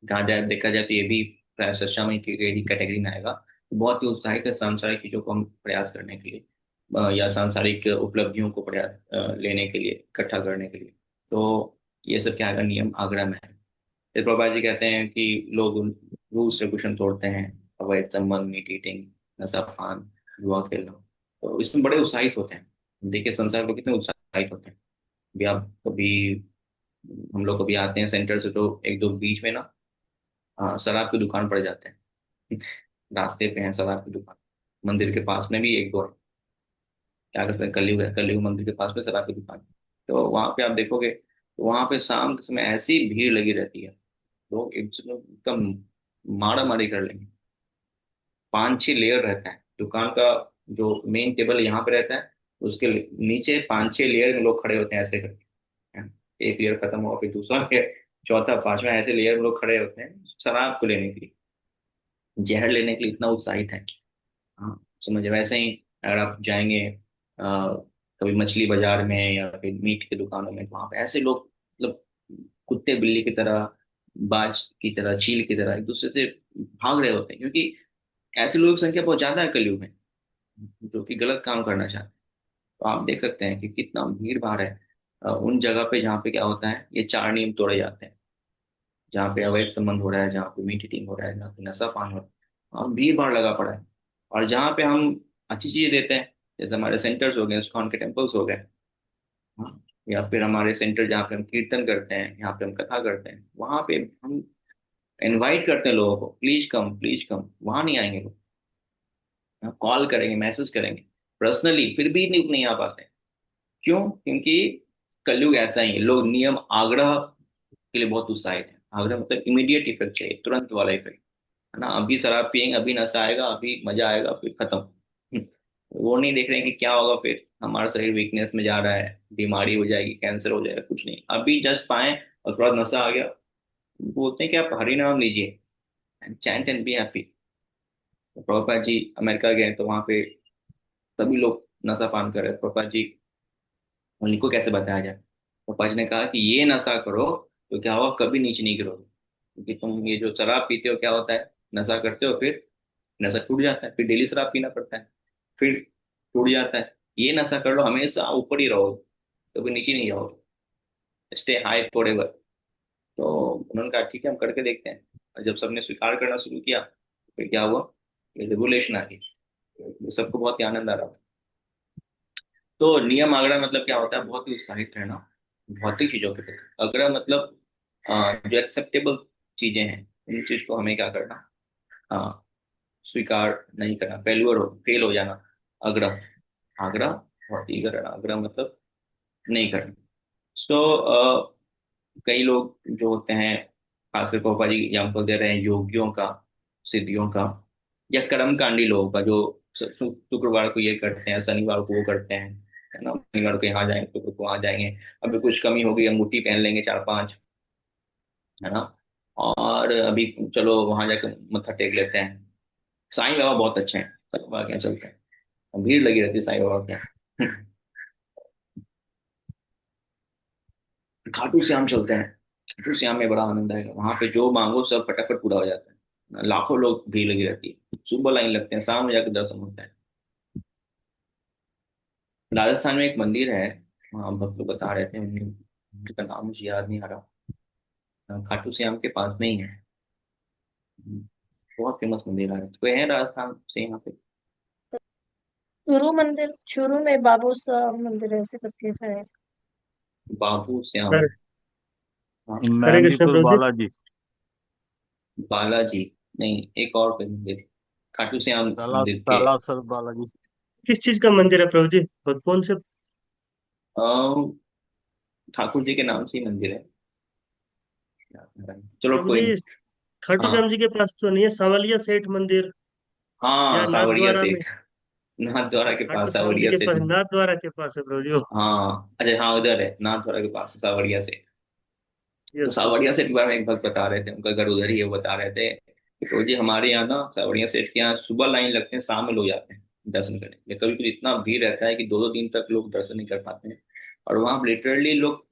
कहा जाए, देखा जाए तो ये भी प्राय सच्चा में की गई कैटेगरी में आएगा। बहुत ही उत्साहित है सांसारिक चीजों को हम प्रयास करने के लिए, या सांसारिक उपलब्धियों को प्रयास लेने के लिए, इकट्ठा करने के लिए। तो ये सब क्या आएगा, नियम आग्रह में है। फिर प्रभुपाद जी कहते हैं कि लोग रूल्स रेगुलेशन तोड़ते हैं, अवैध संबंध, मीट ईटिंग, नशा पान, जुआ खेलना, तो इसमें बड़े उत्साहित होते हैं। देखिए संसार में कितने उत्साहित होते हैं। अभी आप कभी, हम लोग कभी आते हैं सेंटर से, तो एक दो बीच में ना शराब की दुकान पड़ जाते हैं। रास्ते पे है शराब की दुकान, मंदिर के पास में भी एक दो है। क्या करते हैं, कलयुग है, कलयुग मंदिर के पास में शराब की दुकान। तो वहां पे आप देखोगे, तो वहां पे शाम के समय ऐसी भीड़ लगी रहती है, लोग एक दूसरे को एकदम मारा मारी कर लेंगे। पांच छह लेयर रहता है दुकान का। जो मेन टेबल यहाँ पे रहता है, उसके नीचे पांच छह लेयर में लोग खड़े होते हैं ऐसे करके। हैं? एक लेयर खत्म हुआ, फिर दूसरा, फिर चौथा, पांचवा, ऐसे लेयर में लोग खड़े होते हैं शराब को लेने के लिए, जहर लेने के लिए इतना उत्साहित है। हाँ, समझे? वैसे ही अगर आप जाएंगे कभी मछली बाजार में या फिर मीट की दुकानों में, तो वहाँ पे ऐसे लोग मतलब कुत्ते बिल्ली की तरह, बाज की तरह, चील की तरह एक दूसरे से भाग रहे होते हैं, क्योंकि ऐसे लोगों की संख्या बहुत ज्यादा है कलयुग में, जो कि गलत काम करना चाहते हैं। तो आप देख सकते हैं कि कितना भीड़ भाड़ है उन जगह पे जहाँ पे क्या होता है, ये चार नियम तोड़े जाते हैं। जहाँ पे अवैध संबंध हो रहा है, जहाँ पे मीट ईटिंग हो रहा है, जहाँ पे नशा पान हो रहा है, और भीड़ भाड़ लगा पड़ा है। और जहाँ पे हम अच्छी चीजें देते हैं, जैसे हमारे सेंटर्स हो गए, इस्कॉन के टेम्पल्स हो गए, हाँ, या फिर हमारे सेंटर जहाँ पे हम कीर्तन करते हैं, यहाँ पे हम कथा करते हैं, वहां पे हम इनवाइट करते हैं लोगों को, प्लीज कम, वहां नहीं आएंगे लोग। कॉल करेंगे, मैसेज करेंगे पर्सनली, फिर भी नहीं आ पाते। क्यों? क्योंकि कलयुग ऐसा ही है, लोग नियम आग्रह के लिए बहुत उत्साहित है। आग्रह मतलब इमीडिएट इफेक्ट चाहिए, तुरंत वाला इफेक्ट, है ना। अभी शराब पियेंगे, अभी नशा आएगा, अभी मजा आएगा, फिर खत्म। वो नहीं देख रहे हैं कि क्या होगा, फिर हमारा शरीर वीकनेस में जा रहा है, बीमारी हो जाएगी, कैंसर हो जाएगा, कुछ नहीं। अभी जस्ट पाए और थोड़ा नशा आ गया, बोलते हैं कि आप हरि नाम लीजिए and chant and be happy. Prabhupada ji America गए तो वहां पे सभी लोग नशा पान कर रहे हैं। प्रभुपाद जी, उनको कैसे बताया जाए? प्रभुपाद जी ने कहा कि ये नशा करो तो क्या होगा, कभी नीचे नहीं गिरोगे। क्योंकि तुम ये जो शराब पीते हो, क्या होता है, नशा करते हो, फिर नशा टूट जाता है, फिर डेली शराब पीना पड़ता है, फिर टूट जाता है। ये नशा कर लो, हमेशा ऊपर ही रहोगे, कभी नीचे नहीं जाओगे, स्टे हाई फॉर एवर। तो उन्होंने कहा ठीक है, हम करके देखते हैं। और जब सबने स्वीकार करना शुरू किया, फिर क्या हुआ, ये रेगुलेशन आ गई, सबको बहुत ही आनंद आ रहा था। तो नियम आग्रह मतलब क्या होता है, बहुत ही उत्साहित रहना भौतिक चीजों के प्रति। आग्रह मतलब जो एक्सेप्टेबल चीजें हैं, उन चीज को हमें क्या करना, अ, स्वीकार नहीं करना, फेल हो जाना। आग्रह, आग्रह बहुत ईगर रहना, आग्रह मतलब नहीं करना। तो कई लोग जो होते हैं, खासकर पापा जी एग्जाम्पल दे रहे हैं योगियों का, सिद्धियों का, या कर्मकांडी लोगों का, जो शुक्रवार को ये करते हैं, शनिवार को वो करते हैं, है ना, शनिवार को यहाँ जाएंगे, शुक्र को वहाँ जाएंगे, अभी कुछ कमी होगी अंगूठी पहन लेंगे चार पांच, है ना, और अभी चलो वहां जाकर मत्था टेक लेते हैं। साईं बाबा बहुत अच्छे हैं, साईं बाबा क्या चलते हैं, भीड़ लगी रहती है साईं बाबा क्या। खाटू श्याम चलते हैं, खाटू श्याम में बड़ा आनंद आएगा, वहां पे जो मांगो सब फटाफट पूरा हो जाता है, लाखों लोग भीड़ लगी रहती है, सुबह लाइन लगते हैं, शाम में जाकर दर्शन होता है। राजस्थान में एक मंदिर है, वहाँ भक्त लोग बता रहे थे, उनका नाम मुझे याद नहीं आ रहा, खाटू श्याम के पास में ही है। बहुत फेमस मंदिर है, कोई है राजस्थान से यहाँ पे? चूरू मंदिर, चूरू में बाबू साहब मंदिर ऐसे करके है। बाबू श्याम, हरे हाँ, हरे कृष्ण मेहंदीपुर प्रभु जी। बालाजी। बालाजी नहीं, एक और कोई मंदिर, खाटू श्याम मंदिर के। सालासर बालाजी। किस चीज का मंदिर है प्रभु जी, कौन से? अम, ठाकुर जी के नाम से ही मंदिर है, याद नहीं आ रहा है। चलो प्रभु कोई जी, नहीं। खाटू हाँ श्याम जी के पास तो नहीं है सावलिया सेठ मंदिर, या हाँ, नाथ सावरिया द्वारा में? सेठ, नाथ द्वारा के खाटू पास श्याम जी सावरिया के सेठ पास मंदिर। नाथ द्वारा के पास है प्रभु जी। हाँ अच्छा, हाँ उधर है, नाथ द्वारा के पास सावरिया सेठ। तो यस प्रभु। सावरिया सेठ के बारे में एक भक्त बता रहे थे, उनका घर उधर ही है, वो बता रहे थे कि तो जी हमारे यहाँ ना सावरिया सेठ के यहाँ सुबह लाइन लगते हैं, शाम में लोग जाते हैं दर्शन करने। कभी कभी इतना भीड़ रहता है कि दो दो दिन तक लोग दर्शन नहीं कर पाते हैं। और वहाँ लिटरली लोग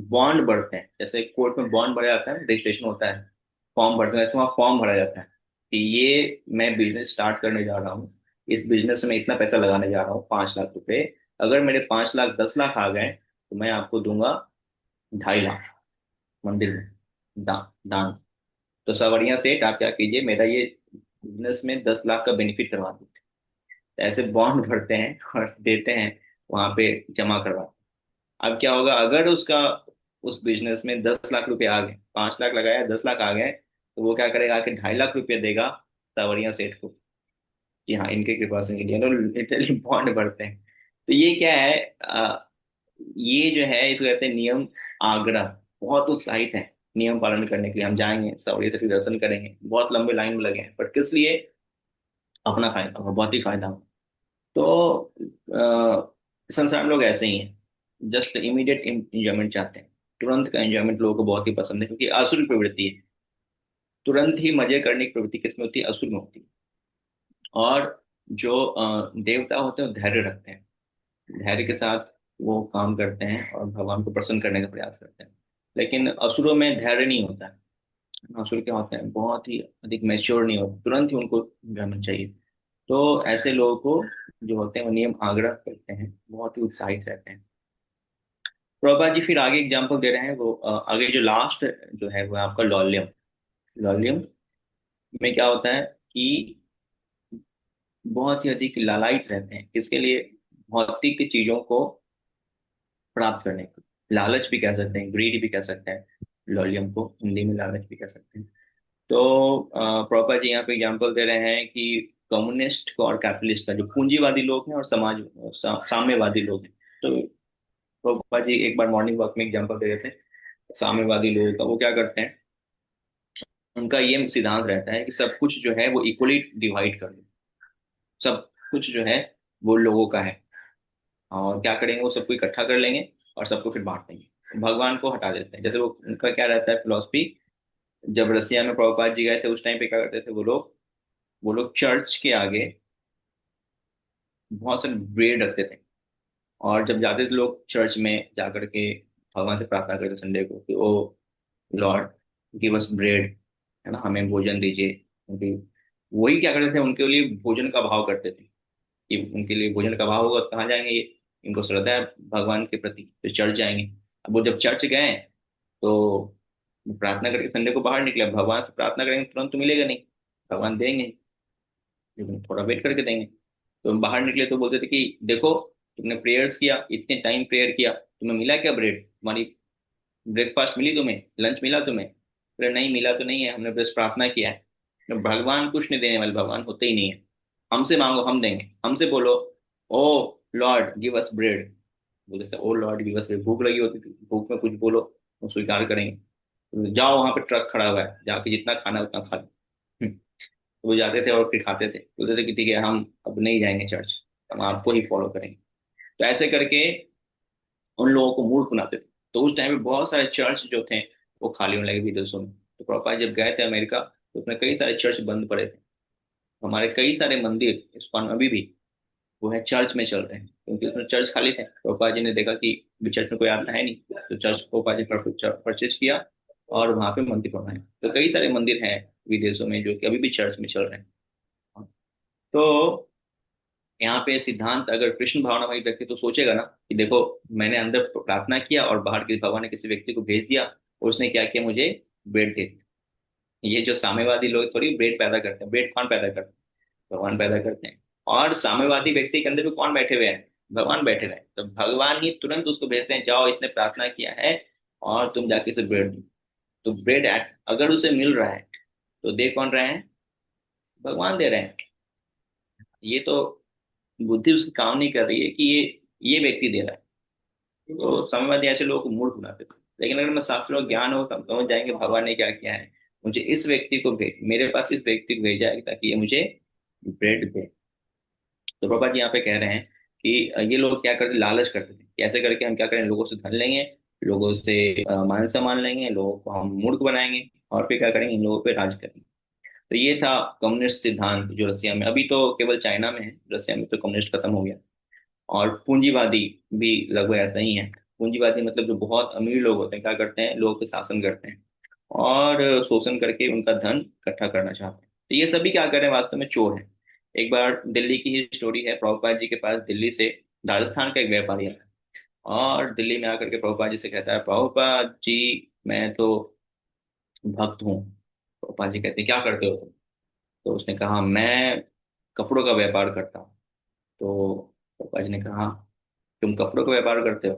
बॉन्ड भरते हैं, जैसे कोर्ट में बॉन्ड भरा जाता है, रजिस्ट्रेशन होता है, फॉर्म भरते हैं, वैसे वहाँ फॉर्म भरा जाता है कि ये मैं बिजनेस स्टार्ट करने जा रहा हूँ, इस बिजनेस में इतना पैसा लगाने जा रहा हूँ, 5 लाख रुपए। अगर मेरे 5 लाख 10 लाख आ गए तो मैं आपको दूंगा 2.5 लाख मंदिर में, दान। तो सवरिया सेठ आप क्या कीजिए, मेरा ये बिजनेस में 10 लाख का बेनिफिट करवा दीजिए। तो ऐसे बॉन्ड भरते हैं और देते हैं, वहां पे जमा करवा। अब क्या होगा, अगर उसका उस बिजनेस में 10 लाख रुपए आ गए, 5 लाख लगाया, 10 लाख आ गए, तो वो क्या करेगा, आके 2.5 लाख रुपए देगा सवरिया सेठ को कि हाँ इनके कृपा से मिली है। तो लिटरली बॉन्ड भरते हैं। तो ये क्या है, ये जो है इसको कहते हैं नियम आग्रह। बहुत उत्साहित है नियम पालन करने के लिए, हम जाएंगे सवरी तक दर्शन करेंगे, बहुत लंबे लाइन में लगे हैं, पर किस लिए? अपना फायदा हो, बहुत ही फायदा हो। तो संसार में लोग ऐसे ही हैं, जस्ट इमीडिएट इंजॉयमेंट चाहते हैं, तुरंत का एंजॉयमेंट लोगों को बहुत ही पसंद है, क्योंकि आसुरी प्रवृत्ति है। तुरंत ही मजे करने की प्रवृत्ति किसमें होती है? असुर में होती है। और जो देवता होते हैं वो धैर्य रखते हैं, धैर्य के साथ वो काम करते हैं और भगवान को प्रसन्न करने का प्रयास करते हैं। लेकिन असुरों में धैर्य नहीं होता है। असुर क्या होते हैं, बहुत ही अधिक मैच्योर नहीं होते, तुरंत ही उनको जाना चाहिए। तो ऐसे लोगों को जो होते हैं वो नियम आग्रह करते हैं, बहुत ही उत्साहित रहते हैं। प्रभुपाद जी फिर आगे एग्जाम्पल दे रहे हैं, वो आगे जो लास्ट जो है वो है आपका लॉलियम। लॉलियम में क्या होता है कि बहुत ही अधिक लालायित रहते हैं, किसके लिए? भौतिक चीजों को प्राप्त करने को। लालच भी कह सकते हैं, ग्रीड भी कह सकते हैं, लॉलियम को हिंदी में लालच भी कह सकते हैं। तो प्रॉपर जी यहाँ पे एग्जांपल दे रहे हैं कि कम्युनिस्ट को और कैपिटलिस्ट का, जो पूंजीवादी लोग हैं और साम्यवादी लोग हैं। तो प्रॉपर जी एक बार मॉर्निंग वॉक में एग्जांपल दे रहे थे साम्यवादी लोगों का। वो क्या करते हैं, उनका ये सिद्धांत रहता है कि सब कुछ जो है वो इक्वली डिवाइड कर दो, सब कुछ जो है वो लोगों का है, और क्या करेंगे वो सबको इकट्ठा कर लेंगे और सबको फिर बांट देंगे, भगवान को हटा देते हैं। जैसे वो उनका क्या रहता है फिलॉसफी, जब रसिया में प्रभुपाद जी गए थे उस टाइम पे क्या करते थे वो लोग चर्च के आगे बहुत सारे ब्रेड रखते थे, और जब जाते थे लोग चर्च में जा करके भगवान से प्रार्थना करते संडे को कि ओ लॉर्ड गिव अस ब्रेड, है ना, हमें भोजन दीजिए। क्योंकि वही क्या करते थे, उनके लिए भोजन का भाव करते थे कि उनके लिए भोजन का भाव होगा तो कहाँ जाएंगे ये, इनको श्रद्धा है भगवान के प्रति, तो चर्च जाएंगे। अब वो जब चर्च गए तो प्रार्थना करके संडे को बाहर निकले, अब भगवान से प्रार्थना करेंगे तुरंत तो मिलेगा नहीं, भगवान देंगे लेकिन थोड़ा वेट करके देंगे। तो हम बाहर निकले तो बोलते थे कि देखो तुमने प्रेयर्स किया, इतने टाइम प्रेयर किया, तुम्हें मिला क्या ब्रेड, तुम्हारी ब्रेकफास्ट मिली, तुम्हें लंच मिला, तुम्हें? अरे नहीं मिला तो नहीं है, हमने बस प्रार्थना किया है। तो भगवान कुछ नहीं देने वाले, भगवान होते ही नहीं है। हमसे मांगो हम देंगे, हमसे बोलो ओ लॉर्ड गिव अस ब्रेड, बोलते थे ओ लॉर्ड गिव अस ब्रेड, भूख लगी होती थी, भूख में कुछ बोलो वो स्वीकार करेंगे। तो जाओ वहां पे ट्रक खड़ा हुआ है, जाके जितना खाना है उतना खा लो। तो वो जाते थे और फिर खाते थे, बोलते थे कि ठीक है हम अब नहीं जाएंगे चर्च, हम आपको ही फॉलो करेंगे। तो ऐसे करके उन लोगों को मूर्ख बनाते थे। तो उस टाइम पे बहुत सारे चर्च जो थे वो खाली होने लगे विदेशों में। तो प्रभुपाद जब गए थे अमेरिका तो उसमें कई सारे चर्च बंद पड़े थे। हमारे कई सारे मंदिर इस्कॉन अभी भी वो है चर्च में चल रहे हैं, क्योंकि उसमें चर्च खाली थे। प्रभुपाद जी ने देखा कि अभी चर्च में कोई आता है नहीं, तो चर्च प्रभुपाद जी परचेज किया और वहां पे मंदिर बनवाए। तो कई सारे मंदिर हैं विदेशों में जो कि अभी भी चर्च में चल रहे हैं। तो यहाँ पे सिद्धांत अगर कृष्ण भावना वाली रखे तो सोचेगा ना कि देखो मैंने अंदर प्रार्थना किया और बाहर के भगवान ने किसी व्यक्ति को भेज दिया और उसने क्या किया, मुझे ब्रेड दे दिया। ये जो साम्यवादी लोग थोड़ी ब्रेड पैदा करते हैं, ब्रेड कौन पैदा करते हैं? भगवान पैदा करते हैं। और साम्यवादी व्यक्ति के अंदर भी कौन बैठे हुए हैं? भगवान बैठे रहे, तो भगवान ही तुरंत उसको भेजते हैं, जाओ इसने प्रार्थना किया है और तुम जाके इसे ब्रेड दो। तो ब्रेड अगर उसे मिल रहा है तो दे कौन रहे हैं? भगवान दे रहे हैं। ये तो बुद्धि उसकी काम नहीं कर रही है कि ये व्यक्ति दे रहा है। तो साम्यवादी ऐसे लोगों को मूर्ख बनाते थे। लेकिन अगर मैं शास्त्रों का ज्ञान हो तब समझ जाएंगे भगवान ने क्या किया है, मुझे इस व्यक्ति को भेज, मेरे पास इस व्यक्ति को भेजा है ताकि ये मुझे ब्रेड दे। तो पापा जी यहाँ पे कह रहे हैं कि ये लोग क्या करते, लालच करते थे, कैसे करके हम क्या करें, लोगों से धन लेंगे, लोगों से मान सम्मान लेंगे, लोगों को हम मूर्ख बनाएंगे और फिर क्या करेंगे, इन लोगों पे राज करेंगे। तो ये था कम्युनिस्ट सिद्धांत जो रसिया में, अभी तो केवल चाइना में है, रसिया में तो कम्युनिस्ट खत्म हो गया। और पूंजीवादी भी लगभग ऐसा ही है। पूंजीवादी मतलब जो बहुत अमीर लोग होते हैं क्या करते हैं, लोगों पे शासन करते हैं और शोषण करके उनका धन इकट्ठा करना चाहते हैं। तो ये सभी क्या कर रहे हैं, वास्तव में चोर हैं। एक बार दिल्ली की ही स्टोरी है, प्रभुपाद जी के पास दिल्ली से राजस्थान का एक व्यापारी आता है और दिल्ली में आकर के प्रभुपाद जी से कहता है, प्रभुपाद जी मैं तो भक्त हूँ। प्रभुपाद जी कहते हैं क्या करते हो तुम? तो उसने कहा मैं कपड़ों का व्यापार करता हूँ। तो प्रभुपाद जी ने कहा तुम कपड़ों का व्यापार करते हो,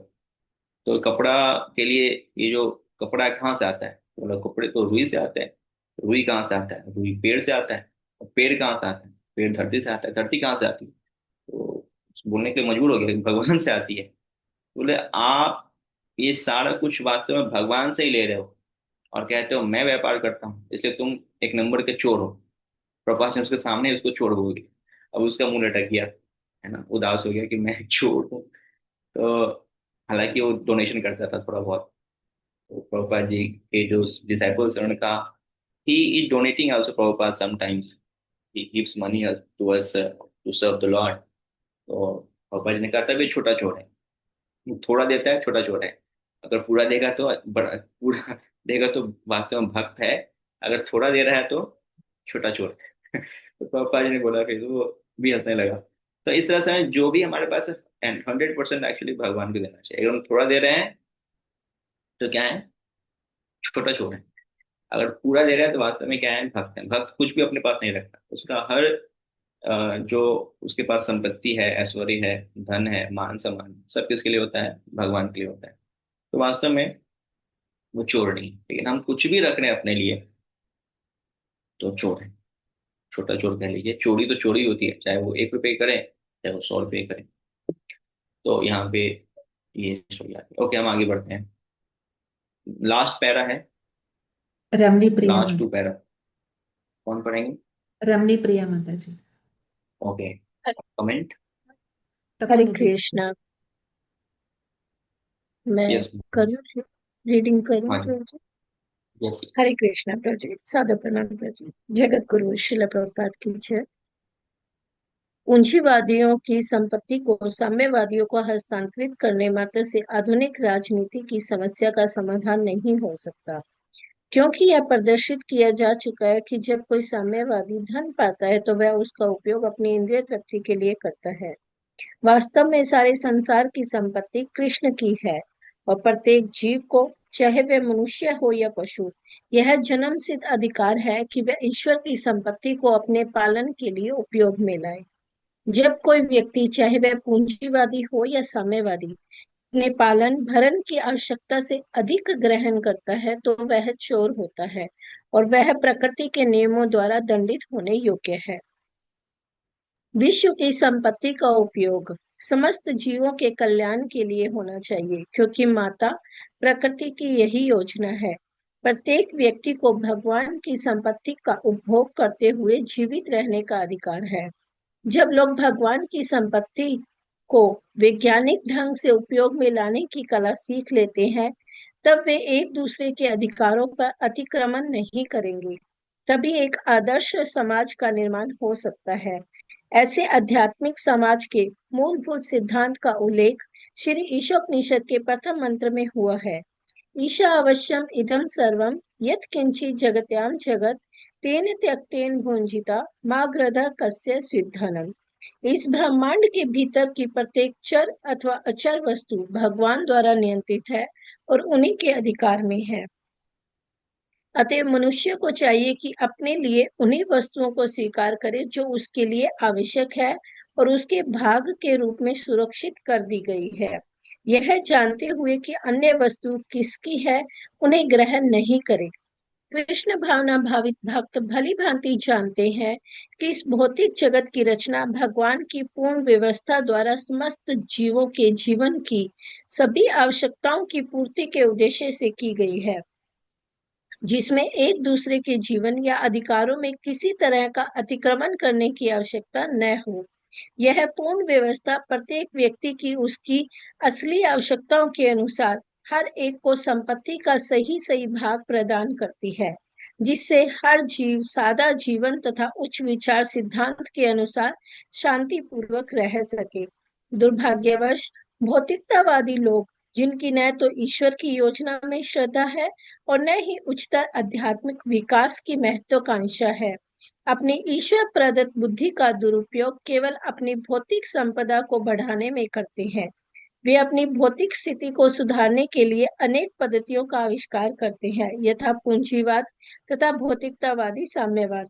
तो कपड़ा के लिए ये जो कपड़ा कहाँ से आता है? तो बोला कपड़े तो रुई से आते हैं। रुई कहाँ से आता है? रुई पेड़ से आता है। और पेड़ कहाँ से आता है? पेड़ धरती से आता है। धरती कहाँ से आती है? तो बोलने के लिए मजबूर हो गया कि भगवान से आती है। बोले आप ये सारा कुछ वास्तव में भगवान से ही ले रहे हो और कहते हो मैं व्यापार करता हूँ, इसलिए तुम एक नंबर के चोर हो। प्रभास ने उसके सामने उसको चोर बोल दिया। अब उसका मुंह लटक गया, है ना, उदास हो गया कि मैं चोर हूँ। तो हालांकि वो डोनेशन करता था थोड़ा बहुत। तो प्रभुपाद जी के जो डिसाइपल्स हैं उनका, he is donating also Prabhupada sometimes, he gives money to us to serve the Lord। तो प्रभुपाद जी ने कहा था ये छोटा चोर है, थोड़ा देता है छोटा चोर है, अगर पूरा देगा तो बड़ा, पूरा देगा तो वास्तव में भक्त है, अगर थोड़ा दे रहा है तो छोटा चोर है। तो प्रभुपाद जी ने बोला, फिर तो वो भी हंसने लगा। तो इस तरह से जो भी हमारे पास है 100% एक्चुअली भगवान को देना चाहिए। अगर हम थोड़ा दे रहे हैं तो क्या है, छोटा चोर है। अगर पूरा दे रहा है तो वास्तव में क्या है, भक्त है। भक्त कुछ भी अपने पास नहीं रखता, उसका हर जो उसके पास संपत्ति है, ऐश्वर्य है, धन है, मान सम्मान, सब किसके लिए होता है, भगवान के लिए होता है। तो वास्तव में वो चोर नहीं, लेकिन हम कुछ भी रख रहे हैं अपने लिए तो चोर है। छोटा चोर कह लीजिए, चोरी तो चोरी होती है, चाहे वो 1 रुपए करे, चाहे वो 100 रुपए करे। तो यहाँ पे ये स्टोरी आती है। ओके, हम आगे बढ़ते हैं। लास्ट पैरा है, रमणी प्रिया लास्ट 2 पैरा कौन पढ़ेंगे? रमणी प्रिया माता जी। Okay, comment. हरे तपोनिधि। कृष्णा। मैं यस। करूँ, रीडिंग करूँ हाँ जी। प्रभु जी? यस। हरे कृष्णा प्रभु जी, सादर प्रणाम प्रभु जी। जगत गुरु श्रील प्रभुपाद की जय। पूंजीवादियों की संपत्ति को साम्यवादियों को हस्तांतरित करने मात्र से आधुनिक राजनीति की समस्या का समाधान नहीं हो सकता, क्योंकि यह प्रदर्शित किया जा चुका है कि जब कोई साम्यवादी धन पाता है तो वह उसका उपयोग अपनी इंद्रिय तृप्ति के लिए करता है। वास्तव में सारे संसार की संपत्ति कृष्ण की है, और प्रत्येक जीव को, चाहे वह मनुष्य हो या पशु, यह जन्म सिद्ध अधिकार है कि वह ईश्वर की संपत्ति को अपने पालन के लिए उपयोग में लाए। जब कोई व्यक्ति, चाहे वह पूंजीवादी हो या साम्यवादी, अपने पालन भरण की आवश्यकता से अधिक ग्रहण करता है तो वह चोर होता है, और वह प्रकृति के नियमों द्वारा दंडित होने योग्य है। विश्व की संपत्ति का उपयोग समस्त जीवों के कल्याण के लिए होना चाहिए, क्योंकि माता प्रकृति की यही योजना है। प्रत्येक व्यक्ति को भगवान की संपत्ति का उपभोग करते हुए जीवित रहने का अधिकार है। जब लोग भगवान की संपत्ति को वैज्ञानिक ढंग से उपयोग में लाने की कला सीख लेते हैं, तब वे एक दूसरे के अधिकारों पर अतिक्रमण नहीं करेंगे। तभी एक आदर्श समाज का निर्माण हो सकता है। ऐसे आध्यात्मिक समाज के मूलभूत सिद्धांत का उल्लेख श्री ईशोपनिषद के प्रथम मंत्र में हुआ है। ईशा अवश्यम इदं सर्वं यत् किंचित जगत्याम जगत तेन त्यक्तेन भुंजिता माग्रधा कस्य स्विद्धनम। इस ब्रह्मांड के भीतर की प्रत्येक चर अथवा अचर वस्तु भगवान द्वारा नियंत्रित है और उन्हीं के अधिकार में है। अतः मनुष्य को चाहिए कि अपने लिए उन्हीं वस्तुओं को स्वीकार करे जो उसके लिए आवश्यक है और उसके भाग के रूप में सुरक्षित कर दी गई है। यह जानते हुए कि अन्य वस्तु किसकी है, उन्हें ग्रहण नहीं करे। कृष्ण भावना भावित भक्त भली भांति जानते हैं कि इस भौतिक जगत की रचना भगवान की पूर्ण व्यवस्था द्वारा समस्त जीवों के जीवन की सभी आवश्यकताओं की पूर्ति के उद्देश्य से की गई है, जिसमें एक दूसरे के जीवन या अधिकारों में किसी तरह का अतिक्रमण करने की आवश्यकता न हो। यह पूर्ण व्यवस्था प्रत्येक व्यक्ति की उसकी असली आवश्यकताओं के अनुसार हर एक को संपत्ति का सही सही भाग प्रदान करती है, जिससे हर जीव सादा जीवन तथा उच्च विचार सिद्धांत के अनुसार शांति पूर्वक रह सके। दुर्भाग्यवश भौतिकतावादी लोग, जिनकी न तो ईश्वर की योजना में श्रद्धा है और न ही उच्चतर आध्यात्मिक विकास की महत्वाकांक्षा है, अपनी ईश्वर प्रदत्त बुद्धि का दुरुपयोग केवल अपनी भौतिक संपदा को बढ़ाने में करते हैं। वे अपनी भौतिक स्थिति को सुधारने के लिए अनेक पद्धतियों का आविष्कार करते हैं, यथा पूंजीवाद तथा भौतिकतावादी साम्यवाद।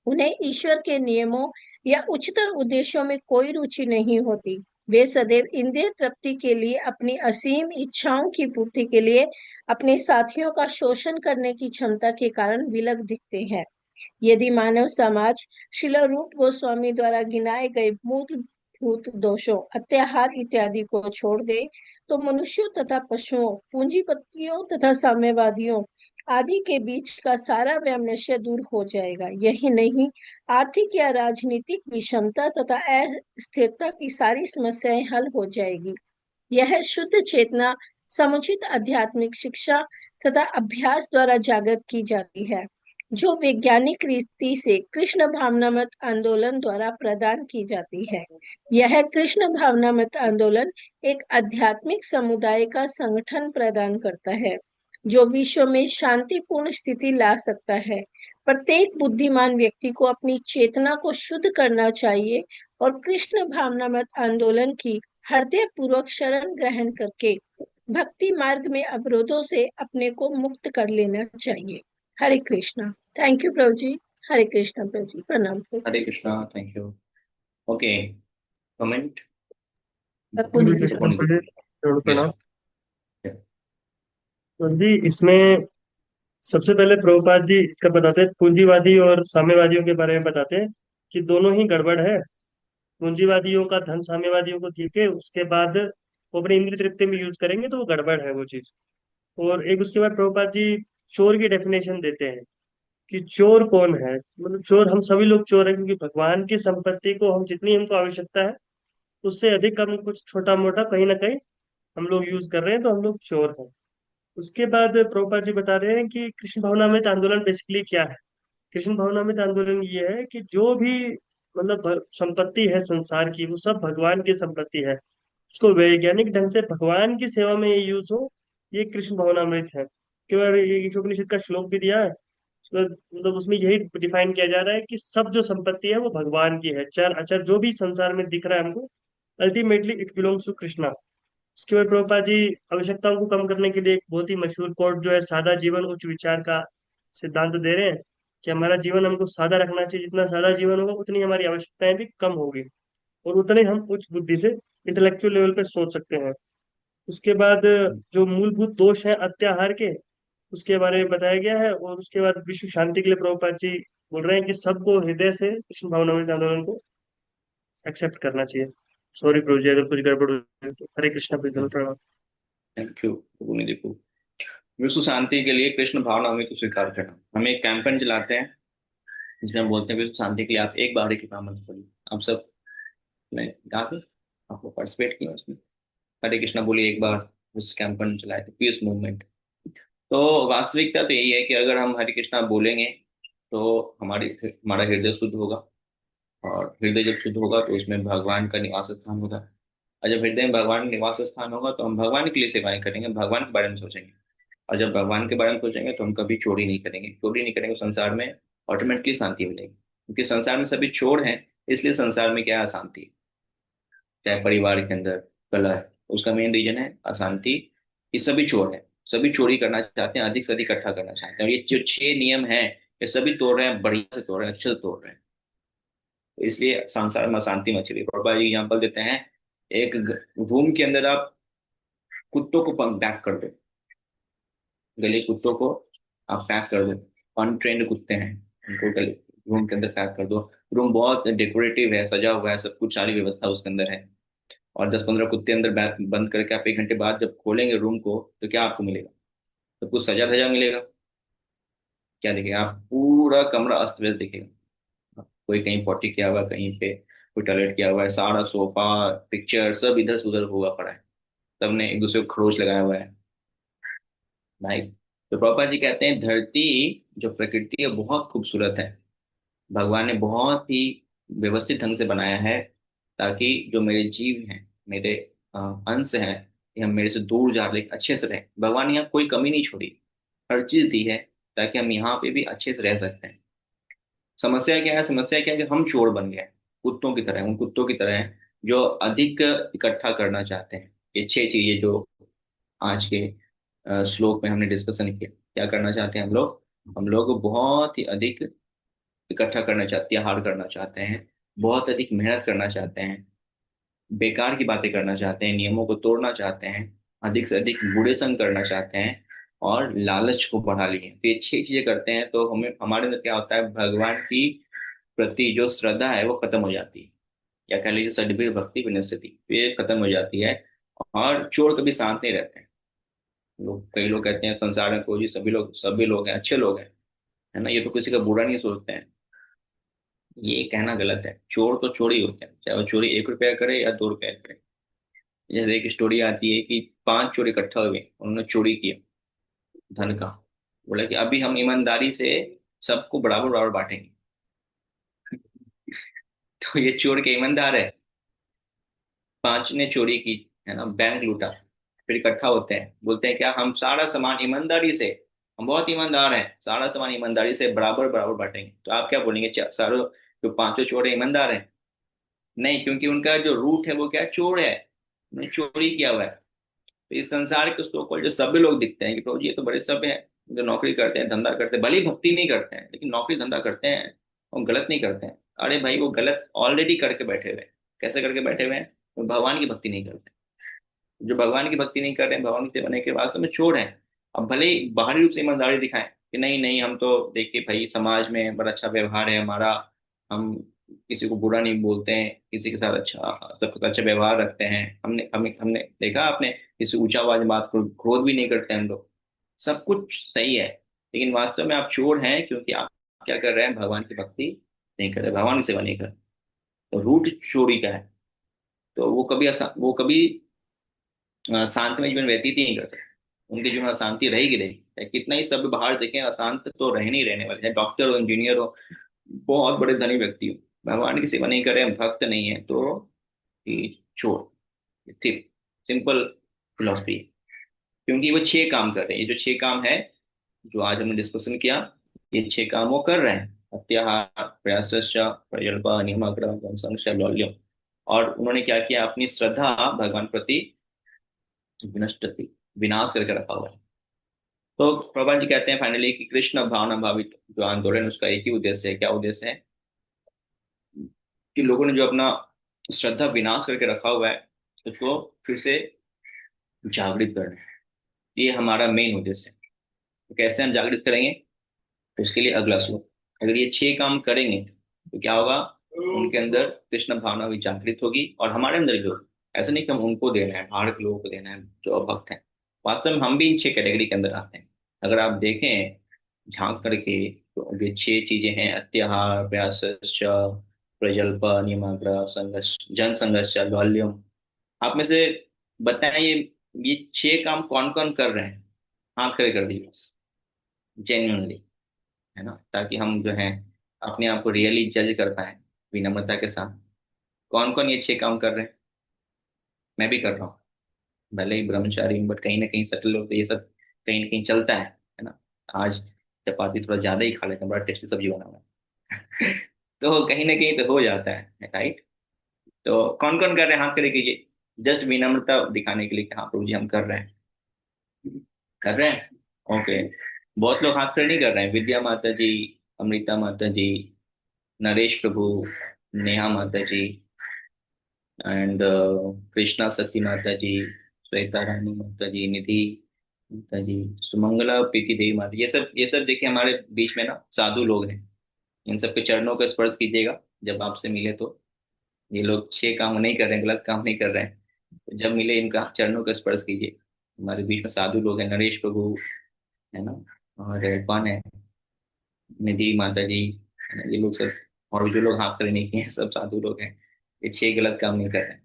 उन्हें ईश्वर के नियमों या उच्चतर उद्देश्यों में कोई रुचि नहीं होती। वे सदैव इंद्रिय तृप्ति के लिए, अपनी असीम इच्छाओं की पूर्ति के लिए अपने साथियों का शोषण करने की क्षमता के कारण विलग दिखते हैं। यदि मानव समाज श्रील रूप गोस्वामी द्वारा गिनाए गए मूलभूत दोषों, अत्याहार इत्यादि को छोड़ दे, तो मनुष्यों तथा पशुओं, पूंजीपतियों तथा साम्यवादियों आदि के बीच का सारा वैमनस्य दूर हो जाएगा। यही नहीं, आर्थिक या राजनीतिक विषमता तथा अस्थिरता की सारी समस्याएं हल हो जाएगी। यह शुद्ध चेतना समुचित आध्यात्मिक शिक्षा तथा अभ्यास द्वारा जागृत की जाती है, जो वैज्ञानिक रीति से कृष्ण भावनामत आंदोलन द्वारा प्रदान की जाती है। यह कृष्ण भावनामत आंदोलन एक आध्यात्मिक समुदाय का संगठन प्रदान करता है, जो विश्व में शांतिपूर्ण स्थिति ला सकता है। प्रत्येक बुद्धिमान व्यक्ति को अपनी चेतना को शुद्ध करना चाहिए और कृष्ण भावनामत आंदोलन की हृदय पूर्वक शरण ग्रहण करके भक्ति मार्ग में अवरोधों से अपने को मुक्त कर लेना चाहिए। हरे कृष्णा। थैंक यू प्रभु जी। हरे कृष्णा प्रभु जी, प्रणाम प्रभु जी। Hare Krishna, thank you. Okay, comment. Puneet Hare जी। कृष्णा पुण्य प्रभु जी, जरूर यस। प्रणाम। तो जी इसमें सबसे पहले प्रभुपाद जी का बताते हैं, पूंजीवादी और साम्यवादियों के बारे में बताते हैं कि दोनों ही गड़बड़ है। पूंजीवादियों का धन साम्यवादियों को दे के उसके बाद वो अपनी इंद्रिय तृप्ति में यूज करेंगे तो वो गड़बड़ है वो चीज। और एक उसके बाद प्रभुपाद जी चोर की डेफिनेशन देते हैं कि चोर कौन है। मतलब चोर हम सभी लोग चोर हैं, क्योंकि भगवान की संपत्ति को हम जितनी हमको आवश्यकता है उससे अधिक हम कुछ छोटा मोटा कहीं ना कहीं हम लोग यूज कर रहे हैं, तो हम लोग चोर हैं। उसके बाद प्रभुपाद जी बता रहे हैं कि कृष्ण भावनामृत आंदोलन बेसिकली क्या है। कृष्ण भावनामृत आंदोलन ये है कि जो भी मतलब संपत्ति है संसार की वो सब भगवान की संपत्ति है, उसको वैज्ञानिक ढंग से भगवान की सेवा में ये यूज हो, ये कृष्ण भावनामृत है। केवल ये उपनिषद का श्लोक भी दिया है, मतलब उसमें यही डिफाइन किया जा रहा है कि सब जो संपत्ति है वो भगवान की है, चर अचर जो भी संसार में दिख रहा है हमको, ultimately it belongs to Krishna. उसके बाद प्रभुपाद जी आवश्यकताओं को कम करने के लिए एक बहुत ही मशहूर कोट जो है, सादा जीवन उच्च विचार का सिद्धांत दे रहे हैं कि हमारा जीवन हमको सादा रखना चाहिए। जितना सादा जीवन होगा उतनी हमारी आवश्यकताएं भी कम होगी और उतने हम उच्च बुद्धि से इंटेलेक्चुअल लेवल पे सोच सकते हैं। उसके बाद जो मूलभूत दोष है अत्याहार के, उसके बारे में बताया गया है। और उसके बाद विश्व शांति के लिए प्रभुपाद जी बोल रहे हैं कि सबको हृदय से कृष्ण भावनामृत आंदोलन को एक्सेप्ट करना चाहिए। सॉरी प्रभु जी अगर कुछ गड़बड़ हुई तो। हरे कृष्णा प्रणाम। Thank you. पुण्य देखो, विश्व शांति के लिए कृष्ण भावनामृत को स्वीकार करना। हम एक कैंपेन चलाते हैं जिसमें हम बोलते हैं विश्व शांति के लिए आप एक बार ही कृपा मत करिए। आप सब में गा के आपको पार्टिसिपेट किया उसमें, हरे कृष्णा बोलिए एक बार। उस कैंपेन चलाए थे, पीस मूवमेंट। तो वास्तविकता तो यही है कि अगर हम हरे कृष्णा बोलेंगे तो हमारा हृदय शुद्ध होगा, और हृदय जब शुद्ध होगा तो उसमें भगवान का निवास स्थान होगा। और जब हृदय में भगवान निवास स्थान होगा तो हम भगवान के लिए सेवाएं करेंगे, भगवान के बारे में सोचेंगे। और जब भगवान के बारे में सोचेंगे तो हम कभी चोरी नहीं करेंगे। चोरी नहीं करेंगे तो संसार में ऑटोमेटिकली शांति मिलेगी, क्योंकि संसार में सभी चोर हैं। इसलिए संसार में क्या है, अशांति है। चाहे परिवार के अंदर कलह है, उसका मेन रीजन है अशांति। ये सभी चोर हैं, सभी चोरी करना चाहते हैं, अधिक से अधिक इकट्ठा करना चाहते हैं। और ये जो 6 नियम हैं ये सभी तोड़ रहे हैं, बढ़िया से तोड़ रहे हैं, अच्छे से तोड़ रहे हैं। तो इसलिए संसार में अशांति मची हुई है। प्रभुपाद जी एग्जाम्पल देते हैं, एक रूम के अंदर आप कुत्तों को पैक कर दो, गले कुत्तों को आप पैक कर दो, अनट्रेंड कुत्ते हैं, उनको गले रूम के अंदर पैक कर दो। रूम बहुत डेकोरेटिव है, सजा हुआ है, सब कुछ सारी व्यवस्था उसके अंदर है। और 10-15 कुत्ते अंदर बंद करके आप 1 घंटे बाद जब खोलेंगे रूम को तो क्या आपको मिलेगा? सब कुछ सजा धजा मिलेगा। क्या दिखेगा? आप पूरा कमरा अस्त व्यस्त दिखेगा। कोई कहीं पॉटी किया हुआ है, कहीं पे कोई टॉयलेट किया हुआ है, सारा सोफा पिक्चर सब इधर से उधर हुआ पड़ा है, सबने एक दूसरे को खरोच लगाया हुआ है। भाई, तो प्रभुपाद जी कहते हैं धरती जो प्रकृति है बहुत खूबसूरत है। भगवान ने बहुत ही व्यवस्थित ढंग से बनाया है, ताकि जो मेरे जीव हैं, मेरे अंश हैं, ये हम मेरे से दूर जा रहे अच्छे से रहे। भगवान ने यहाँ कोई कमी नहीं छोड़ी, हर चीज दी है ताकि हम यहाँ पे भी अच्छे से रह सकते हैं। समस्या क्या है? समस्या क्या है कि हम चोर बन गए, कुत्तों की तरह, उन कुत्तों की तरह हैं जो अधिक इकट्ठा करना चाहते हैं। ये 6 चीजें जो आज के श्लोक में हमने डिस्कशन किया, क्या करना चाहते हैं हम लोग? हम लोग बहुत ही अधिक इकट्ठा करना चाहते हैं, हार करना चाहते हैं, बहुत अधिक मेहनत करना चाहते हैं, बेकार की बातें करना चाहते हैं, नियमों को तोड़ना चाहते हैं, अधिक से अधिक बुरे संग करना चाहते हैं, और लालच को बढ़ा लिए। तो ये 6 चीजें करते हैं तो हमें हमारे अंदर क्या होता है, भगवान की प्रति जो श्रद्धा है वो खत्म हो जाती है, या कह लीजिए सद्भिर भक्ति विनश्यति, तो ये खत्म हो जाती है। और चोर कभी शांत नहीं रहते हैं। कई लोग कहते हैं संसार में कोई सभी लोग हैं अच्छे लोग हैं, है ना, ये तो किसी का बुरा नहीं सोचते हैं। ये कहना गलत है। चोर तो चोर ही होते हैं, चाहे वो चोरी 1 रुपया करे या 2 रुपया करे। जैसे एक स्टोरी आती है कि 5 चोर इकट्ठा हुए, उन्होंने चोरी किया धन का। बोला कि अभी हम ईमानदारी से सबको बराबर बराबर बांटेंगे। तो ये चोर के ईमानदार है? 5 ने चोरी की, है ना, बैंक लूटा, फिर इकट्ठा होते हैं, बोलते हैं क्या हम सारा सामान ईमानदारी से, हम बहुत ईमानदार हैं, सारा सामान ईमानदारी से बराबर बराबर बांटेंगे। तो आप क्या बोलेंगे, सारों जो 5 चोर है ईमानदार है? नहीं, क्योंकि उनका जो रूट है वो क्या है, चोर है, उन्होंने चोरी किया हुआ है। तो इस संसार के उसको जो सभ्य लोग दिखते हैं कि प्रभु जी ये तो बड़े सभ्य हैं, जो नौकरी करते हैं, धंधा करते हैं, भले ही भक्ति नहीं करते हैं लेकिन नौकरी धंधा करते हैं और गलत नहीं करते हैं। अरे भाई वो गलत ऑलरेडी करके बैठे हुए हैं। कैसे करके बैठे हुए हैं? वो भगवान की भक्ति नहीं करते। जो भगवान की भक्ति नहीं कर रहे हैं, भगवान की सेवा नहीं कर रहे, वास्तव में चोर हैं। अब भले ही बाहरी रूप से ईमानदारी दिखाएं कि नहीं नहीं हम तो देखिए भाई समाज में बड़ा अच्छा व्यवहार है हमारा, हम किसी को बुरा नहीं बोलते हैं, किसी के साथ अच्छा सबके साथ अच्छा व्यवहार रखते हैं, हमने हमने हमने देखा आपने किसी ऊंचा आवाज में बात को क्रोध भी नहीं करते हम लोग, सब कुछ सही है। लेकिन वास्तव में आप चोर हैं क्योंकि आप क्या कर रहे हैं? भगवान की भक्ति नहीं कर रहे, भगवान की सेवा नहीं कर रहे। तो रूट चोरी का है। तो वो कभी शांतिमय जीवन व्यतीत ही नहीं कर सकते। उनके जीवन में अशांति रहेगी रहेगी, चाहे कितना ही सब बाहर देखें अशांत तो रहने ही रहने वाले हैं। डॉक्टर हो, इंजीनियर हो, बहुत बड़े धनी व्यक्ति हो, भगवान की सेवा नहीं कर रहे हैं, भक्त नहीं है, तो ये चोर थिप सिंपल फिलोसफी है। क्योंकि वो 6 काम कर रहे हैं। ये जो 6 काम है जो आज हमने डिस्कशन किया, ये 6 काम वो कर रहे हैं। अत्याहार, प्रयासश्च, प्रजल्प, नियमाग्रह, संशय, लौल्यम। और उन्होंने क्या किया? अपनी श्रद्धा भगवान प्रति विनष्ट थी, विनाश करके रखा हुआ है। तो प्रभुपाद जी कहते हैं फाइनली कि कृष्ण भावना भावित जो आंदोलन, उसका एक ही उद्देश्य है। क्या उद्देश्य है? कि लोगों ने जो अपना श्रद्धा विनाश करके रखा हुआ है उसको फिर से जागृत करना है। ये हमारा मेन उद्देश्य है। तो कैसे हम जागृत करेंगे? तो उसके लिए अगला श्लोक, अगर ये 6 काम करेंगे तो क्या होगा? उनके अंदर कृष्ण भावना भी जागृत होगी। और हमारे अंदर जो, ऐसा नहीं कि हम उनको देना है, बाहर के लोगों को देना है जो भक्त हैं, वास्तव में हम भी इन 6 कैटेगरी के अंदर आते हैं। अगर आप देखें झांक करके तो ये 6 चीजें हैं, अत्याहार, व्यासश्च, प्रजल्प, नियमाग्रह, संघर्ष, जन संघर्ष, लौल्यम। आप में से बताएं ये 6 काम कौन कौन कर रहे हैं? हाथ खड़े कर दिए बस, जेन्युइनली, है ना, ताकि हम जो है अपने आप को रियली जज कर पाए विनम्रता के साथ। कौन कौन ये 6 काम कर रहे हैं? मैं भी कर रहा हूँ, भले ही ब्रह्मचारी हूँ, बट कहीं ना कहीं सेटल हो तो ये सब कहीं ना कहीं चलता है ना। आज चपाती थोड़ा ज्यादा ही खा लेते हैं, बड़ा टेस्टी सब्जी बना हुआ है तो कहीं ना कहीं तो हो जाता है, राइट। तो कौन कौन कर रहे हैं? हाथ खड़े कीजिए, जस्ट विनम्रता दिखाने के लिए कि हाँ प्रभु जी हम कर रहे हैं, कर रहे हैं। ओके, बहुत लोग हाथ खड़े नहीं कर रहे हैं। विद्या माता जी, अमृता माता जी, नरेश प्रभु, नेहा माता जी, एंड कृष्णा सती माता जी, श्वेता रानी माता जी, निधि माता जी, सुमंगला प्रीति देवी माता, ये सब देखिए हमारे बीच में ना साधु लोग हैं। इन सबके चरणों का स्पर्श कीजिएगा जब आपसे मिले तो। ये लोग 6 काम नहीं कर रहे हैं, गलत काम नहीं कर रहे हैं, तो जब मिले इनका चरणों का स्पर्श कीजिए। हमारे बीच में साधु लोग हैं, नरेश प्रभु है ना, और कौन है, निधि माता जी, है ना, ये लोग सब। और भी जो लोग हाथ खड़े नहीं किए हैं सब साधु लोग हैं। ये 6 गलत काम नहीं कर रहे हैं।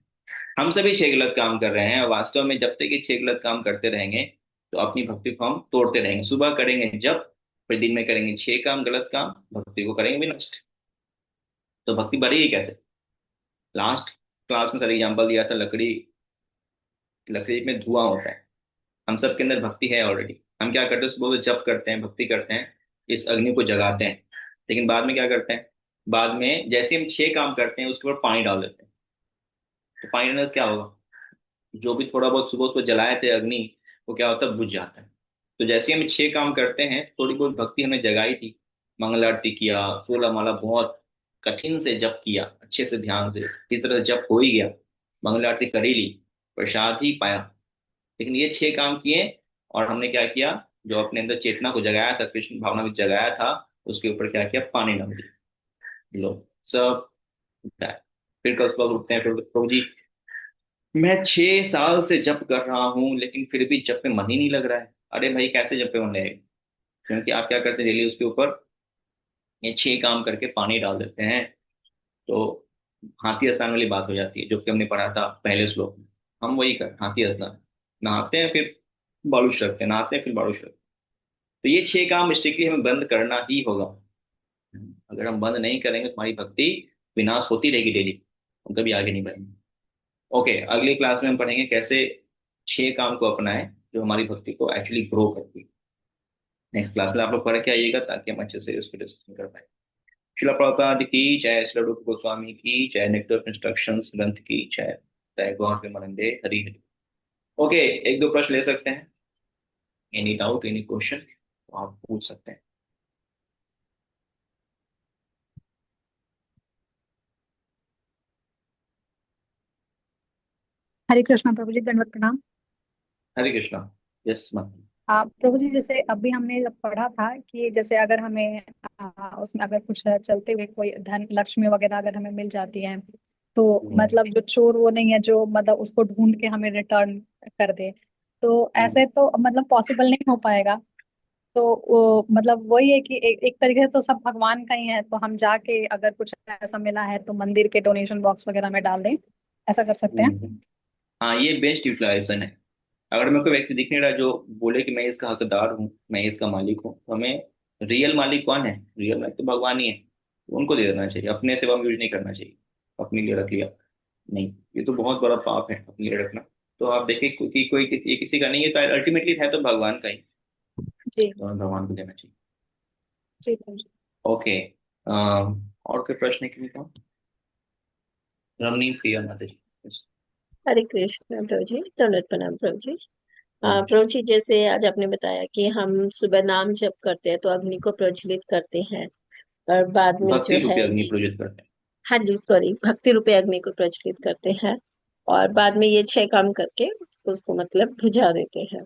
हम सभी 6 गलत काम कर रहे हैं, और वास्तव में जब तक ये 6 गलत काम करते रहेंगे तो अपनी भक्ति को हम तोड़ते रहेंगे। सुबह करेंगे जब, फिर दिन में करेंगे 6 काम गलत काम, भक्ति को करेंगे विनष्ट, तो भक्ति बढ़ेगी कैसे? लास्ट क्लास में सर एग्जाम्पल दिया था, लकड़ी, लकड़ी में धुआं होता है। हम सब के अंदर भक्ति है ऑलरेडी। हम क्या करते हैं? सुबह को जप करते हैं, भक्ति करते हैं, इस अग्नि को जगाते हैं। लेकिन बाद में क्या करते हैं? बाद में जैसे हम 6 काम करते हैं उसके ऊपर पानी डाल देते हैं। तो पानी डालने से क्या होगा? जो भी थोड़ा बहुत सुबह उसको जलाए थे अग्नि, वो क्या होता है? बुझ जाता है। तो जैसे हम 6 काम करते हैं, थोड़ी बहुत भक्ति हमने जगाई थी, मंगल आरती किया, 16 माला बहुत कठिन से जप किया, अच्छे से ध्यान से, इस तरह से जप हो ही गया, मंगल आरती कर ही ली, प्रसाद ही पाया। लेकिन ये 6 काम किए, और हमने क्या किया? जो अपने अंदर चेतना को जगाया था, कृष्ण भावना को जगाया था, उसके ऊपर क्या किया? पानी डाल दिया। लो, सब उठता है। फिर कल सुबह उठते हैं, फिर प्रभु जी मैं 6 साल से जप कर रहा हूँ लेकिन फिर भी जप में मन ही नहीं लग रहा है। अरे भाई कैसे जप में मन लगेगा? क्योंकि आप क्या करते हैं? डेली उसके ऊपर ये 6 काम करके पानी डाल देते हैं। तो हाथी स्नान वाली बात हो जाती है जो कि हमने पढ़ा था पहले श्लोक में। हम वही कर हाथी स्नान, नहाते हैं फिर बालूश रखते हैं, नहाते हैं फिर बालूश रखते हैं। तो ये 6 काम स्ट्रिक्टली हमें बंद करना ही होगा। अगर हम बंद नहीं करेंगे तो हमारी भक्ति विनाश होती रहेगी डेली, हम कभी आगे नहीं बढ़ेंगे। ओके, अगली क्लास में हम पढ़ेंगे कैसे 6 काम को अपनाएं जो हमारी भक्ति को एक्चुअली ग्रो करती है। नेक्स्ट क्लास में आप लोग पढ़ के आइएगा ताकि हम अच्छे से उसको डिस्कशन कर पाए। शिला प्रभुपाद की जय, शिला रूप गोस्वामी की जय, नेक्स्ट ऑफ इंस्ट्रक्शंस ग्रंथ की जय, जय गौर प्रेमानंदे हरि हरि। ओके, एक दो प्रश्न ले सकते हैं। एनी डाउट, एनी क्वेश्चन तो आप पूछ सकते हैं। हरे कृष्णा प्रभु जी, दंडवत प्रणाम। हरे कृष्णा। Yes ma'am. प्रभु जी, जैसे अभी हमने जब पढ़ा था कि जैसे अगर हमें उसमें अगर कुछ चलते हुए कोई धन लक्ष्मी वगैरह अगर हमें मिल जाती है, तो मतलब जो चोर वो नहीं है जो मतलब उसको ढूंढ के हमें रिटर्न कर दे, तो ऐसे तो मतलब पॉसिबल नहीं हो पाएगा। तो वो मतलब वही है कि एक तरीके से तो सब भगवान का ही है, तो हम जाके अगर कुछ ऐसा मिला है तो मंदिर के डोनेशन बॉक्स वगैरह में डाल दें, ऐसा कर सकते हैं। हाँ, ये बेस्ट यूटिलाइजेशन है। अगर मेरे को व्यक्ति दिख नहीं रहा जो बोले कि मैं इसका हकदार हूँ, मैं इसका मालिक हूँ, तो हमें रियल मालिक कौन है? रियल मालिक तो भगवान ही है, तो उनको दे देना चाहिए। अपने सेवा में यूज नहीं करना चाहिए, अपने लिए रख लिया नहीं। ये तो बहुत बड़ा पाप है अपने लिए रखना। तो आप देखिए ये किसी का नहीं है, तो अल्टीमेटली है तो भगवान का ही, जी। तो हमें भगवान को देना चाहिए। जी प्रभु जी। ओके। और कोई प्रश्न है किसी का? रमनी प्रिया माता जी। Yes. हरे कृष्ण प्रभु जी, दंडवत प्रणाम प्रभु जी। हम्म। प्रभु जी, जैसे आज आपने बताया कि हम सुबह नाम जप करते हैं तो अग्नि को प्रज्वलित करते हैं, और बाद में भक्ति जो रूपी है अग्नि ये, प्रज्वलित करते हाँ जी सॉरी, भक्ति रूपी अग्नि को प्रज्वलित करते हैं, और हैं। बाद में ये 6 काम करके उसको मतलब बुझा देते हैं।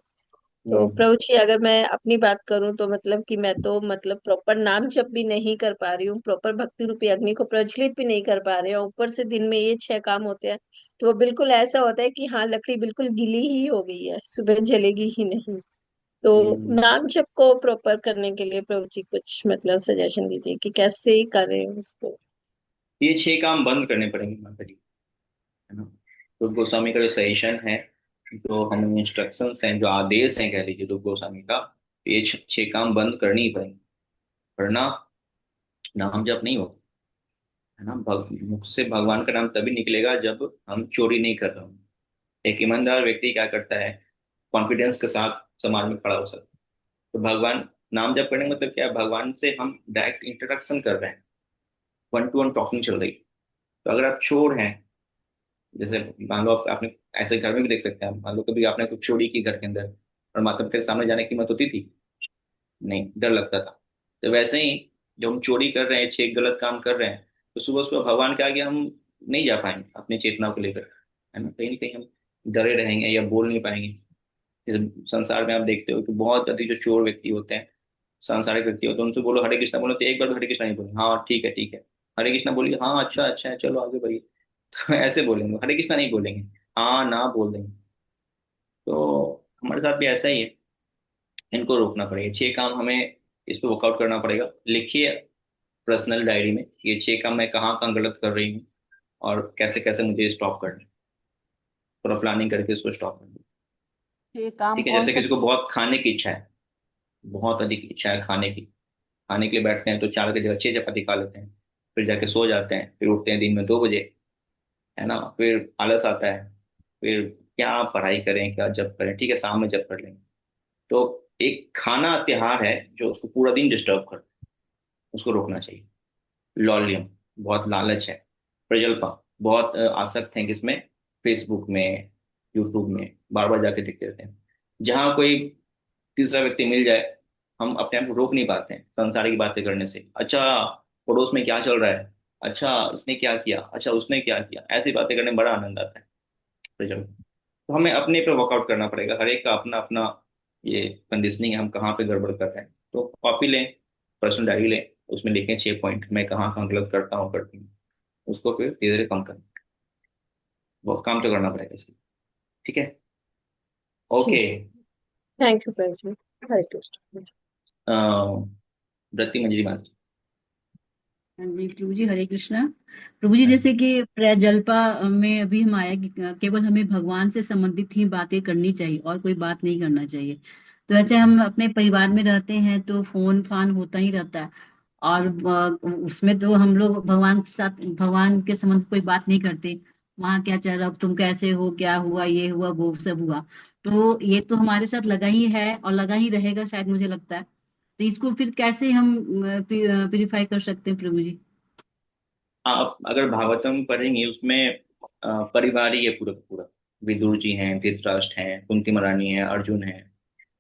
तो हम्म। प्रभु जी, अगर मैं अपनी बात करूं तो मतलब कि मैं तो मतलब प्रॉपर नाम जप भी नहीं कर पा रही हूँ, प्रॉपर भक्ति रूपी अग्नि को प्रज्वलित भी नहीं कर पा रहे हैं, ऊपर से दिन में ये 6 काम होते हैं। तो वो बिल्कुल ऐसा होता है कि हाँ, लकड़ी बिल्कुल गीली ही हो गई है, सुबह जलेगी ही नहीं। तो हम्म। नाम जप को प्रॉपर करने के लिए प्रभु जी कुछ मतलब सजेशन दीजिए कि कैसे करें उसको। ये 6 काम बंद करने पड़ेंगे माता जी, है ना? तो गोस्वामी का जो सजेशन है, जो हमें इंस्ट्रक्शंस हैं, जो आदेश हैं कह लीजिए, तो गोस्वामी का, तो ये 6 काम बंद करनी ही पड़ेंगे, वरना नाम जप नहीं होगा, है ना? मुख से भगवान का नाम तभी निकलेगा जब हम चोरी नहीं कर रहे हों। एक ईमानदार व्यक्ति क्या करता है? कॉन्फिडेंस के साथ समाज में खड़ा हो सकता है। तो भगवान नाम जप करने का मतलब क्या है? भगवान से हम डायरेक्ट इंटरेक्शन कर रहे हैं, वन टू वन टॉकिंग चल रही है। तो अगर आप चोर हैं, जैसे मान लो आपने, ऐसे घर में भी देख सकते हैं, मान लो कभी आपने कुछ चोरी की घर के अंदर, और माता पिता के सामने जाने की हिम्मत होती थी? नहीं, डर लगता था। तो वैसे ही जब हम चोरी कर रहे हैं, छह गलत काम कर रहे हैं, तो सुबह सुबह भगवान के आगे हम नहीं जा पाएंगे अपनी चेतना को लेकर, है ना कहीं हम डरे रहेंगे या बोल नहीं पाएंगे। जैसे संसार में आप देखते हो कि बहुत अधिक जो चोर व्यक्ति होते हैं, सांसारिक व्यक्ति होते हैं, उनसे बोलो हरे कृष्णा, बोलो तो एक बार भी हरे कृष्णा नहीं बोले, हाँ ठीक है ठीक है। हरे कृष्णा बोलिए, हाँ अच्छा अच्छा है, चलो आगे बढ़िए। तो ऐसे बोलेंगे, हरे कृष्णा नहीं बोलेंगे, हाँ ना बोल देंगे। तो हमारे साथ भी ऐसा ही है। इनको रोकना पड़ेगा, 6 काम हमें इस पे वर्कआउट करना पड़ेगा। लिखिए पर्सनल डायरी में, ये 6 काम मैं कहाँ कहाँ गलत कर रही हूँ और कैसे कैसे मुझे स्टॉप करना है। थोड़ा प्लानिंग करके इसको स्टॉप करना है। ये काम ठीक है, कौन जैसे सा? किसी को बहुत खाने की इच्छा है, बहुत अधिक इच्छा है खाने की, खाने के लिए बैठते हैं तो 4 की जगह 6 चपाती खा लेते हैं, फिर जाके सो जाते हैं, फिर उठते हैं दिन में 2 बजे, है ना? फिर आलस आता है, फिर क्या पढ़ाई करें, क्या जब करें, ठीक है शाम में जब कर लेंगे। तो एक खाना त्योहार है जो उसको पूरा दिन डिस्टर्ब कर, उसको रोकना चाहिए। लॉलियम, बहुत लालच है। प्रजल्पा, बहुत आसक्त हैं किसमें? फेसबुक में, यूट्यूब में बार बार जाके देखते रहते हैं। जहाँ कोई तीसरा व्यक्ति मिल जाए, हम अपने आप को रोक नहीं पाते हैं संसारिक बातें करने से। अच्छा, पड़ोस में क्या चल रहा है, अच्छा इसने क्या किया, अच्छा उसने क्या किया, ऐसी बातें करने में बड़ा आनंद आता है। प्रजल्पा। तो हमें अपने पे वर्कआउट करना पड़ेगा, हर एक का अपना अपना ये कंडीशनिंग है, हम कहाँ पे गड़बड़ कर रहे हैं। तो कॉपी लें, पर्सनल डायरी लें, उसमें लिखें 6 पॉइंट, मैं कहाँ कहाँ गलत करता हूँ करती हूँ, उसको फिर धीरे धीरे कम करना। वो काम तो करना पड़ेगा इसलिए। ठीक है। जी, ओके। थैंक यू प्रभु जी। हरे कृष्ण। व्रती मंजरी मान। हाँ जी प्रभु जी, हरे कृष्णा। प्रभु जी, हाँ जैसे जी। कि प्रजल्पा में अभी हम आया कि केवल हमें भगवान से संबंधित ही बातें करनी चाहिए और कोई बात नहीं करना चाहिए। तो ऐसे हम अपने परिवार में रहते हैं तो फोन फान होता ही रहता है, और उसमें तो हम लोग भगवान के साथ, भगवान के संबंध कोई बात नहीं करते। वहाँ क्या चल रहा, तुम कैसे हो, क्या हुआ, ये हुआ वो सब हुआ। तो ये तो हमारे साथ लगा ही है और लगा ही रहेगा शायद, मुझे लगता है। तो इसको फिर कैसे हम प्यूरिफाई कर सकते हैं प्रभु जी? आप अगर भागवतम पढ़ेंगे उसमें परिवार ही है पूरा का पूरा, विदुर जी हैं, धृतराष्ट्र हैं, कुंती महारानी है, अर्जुन है।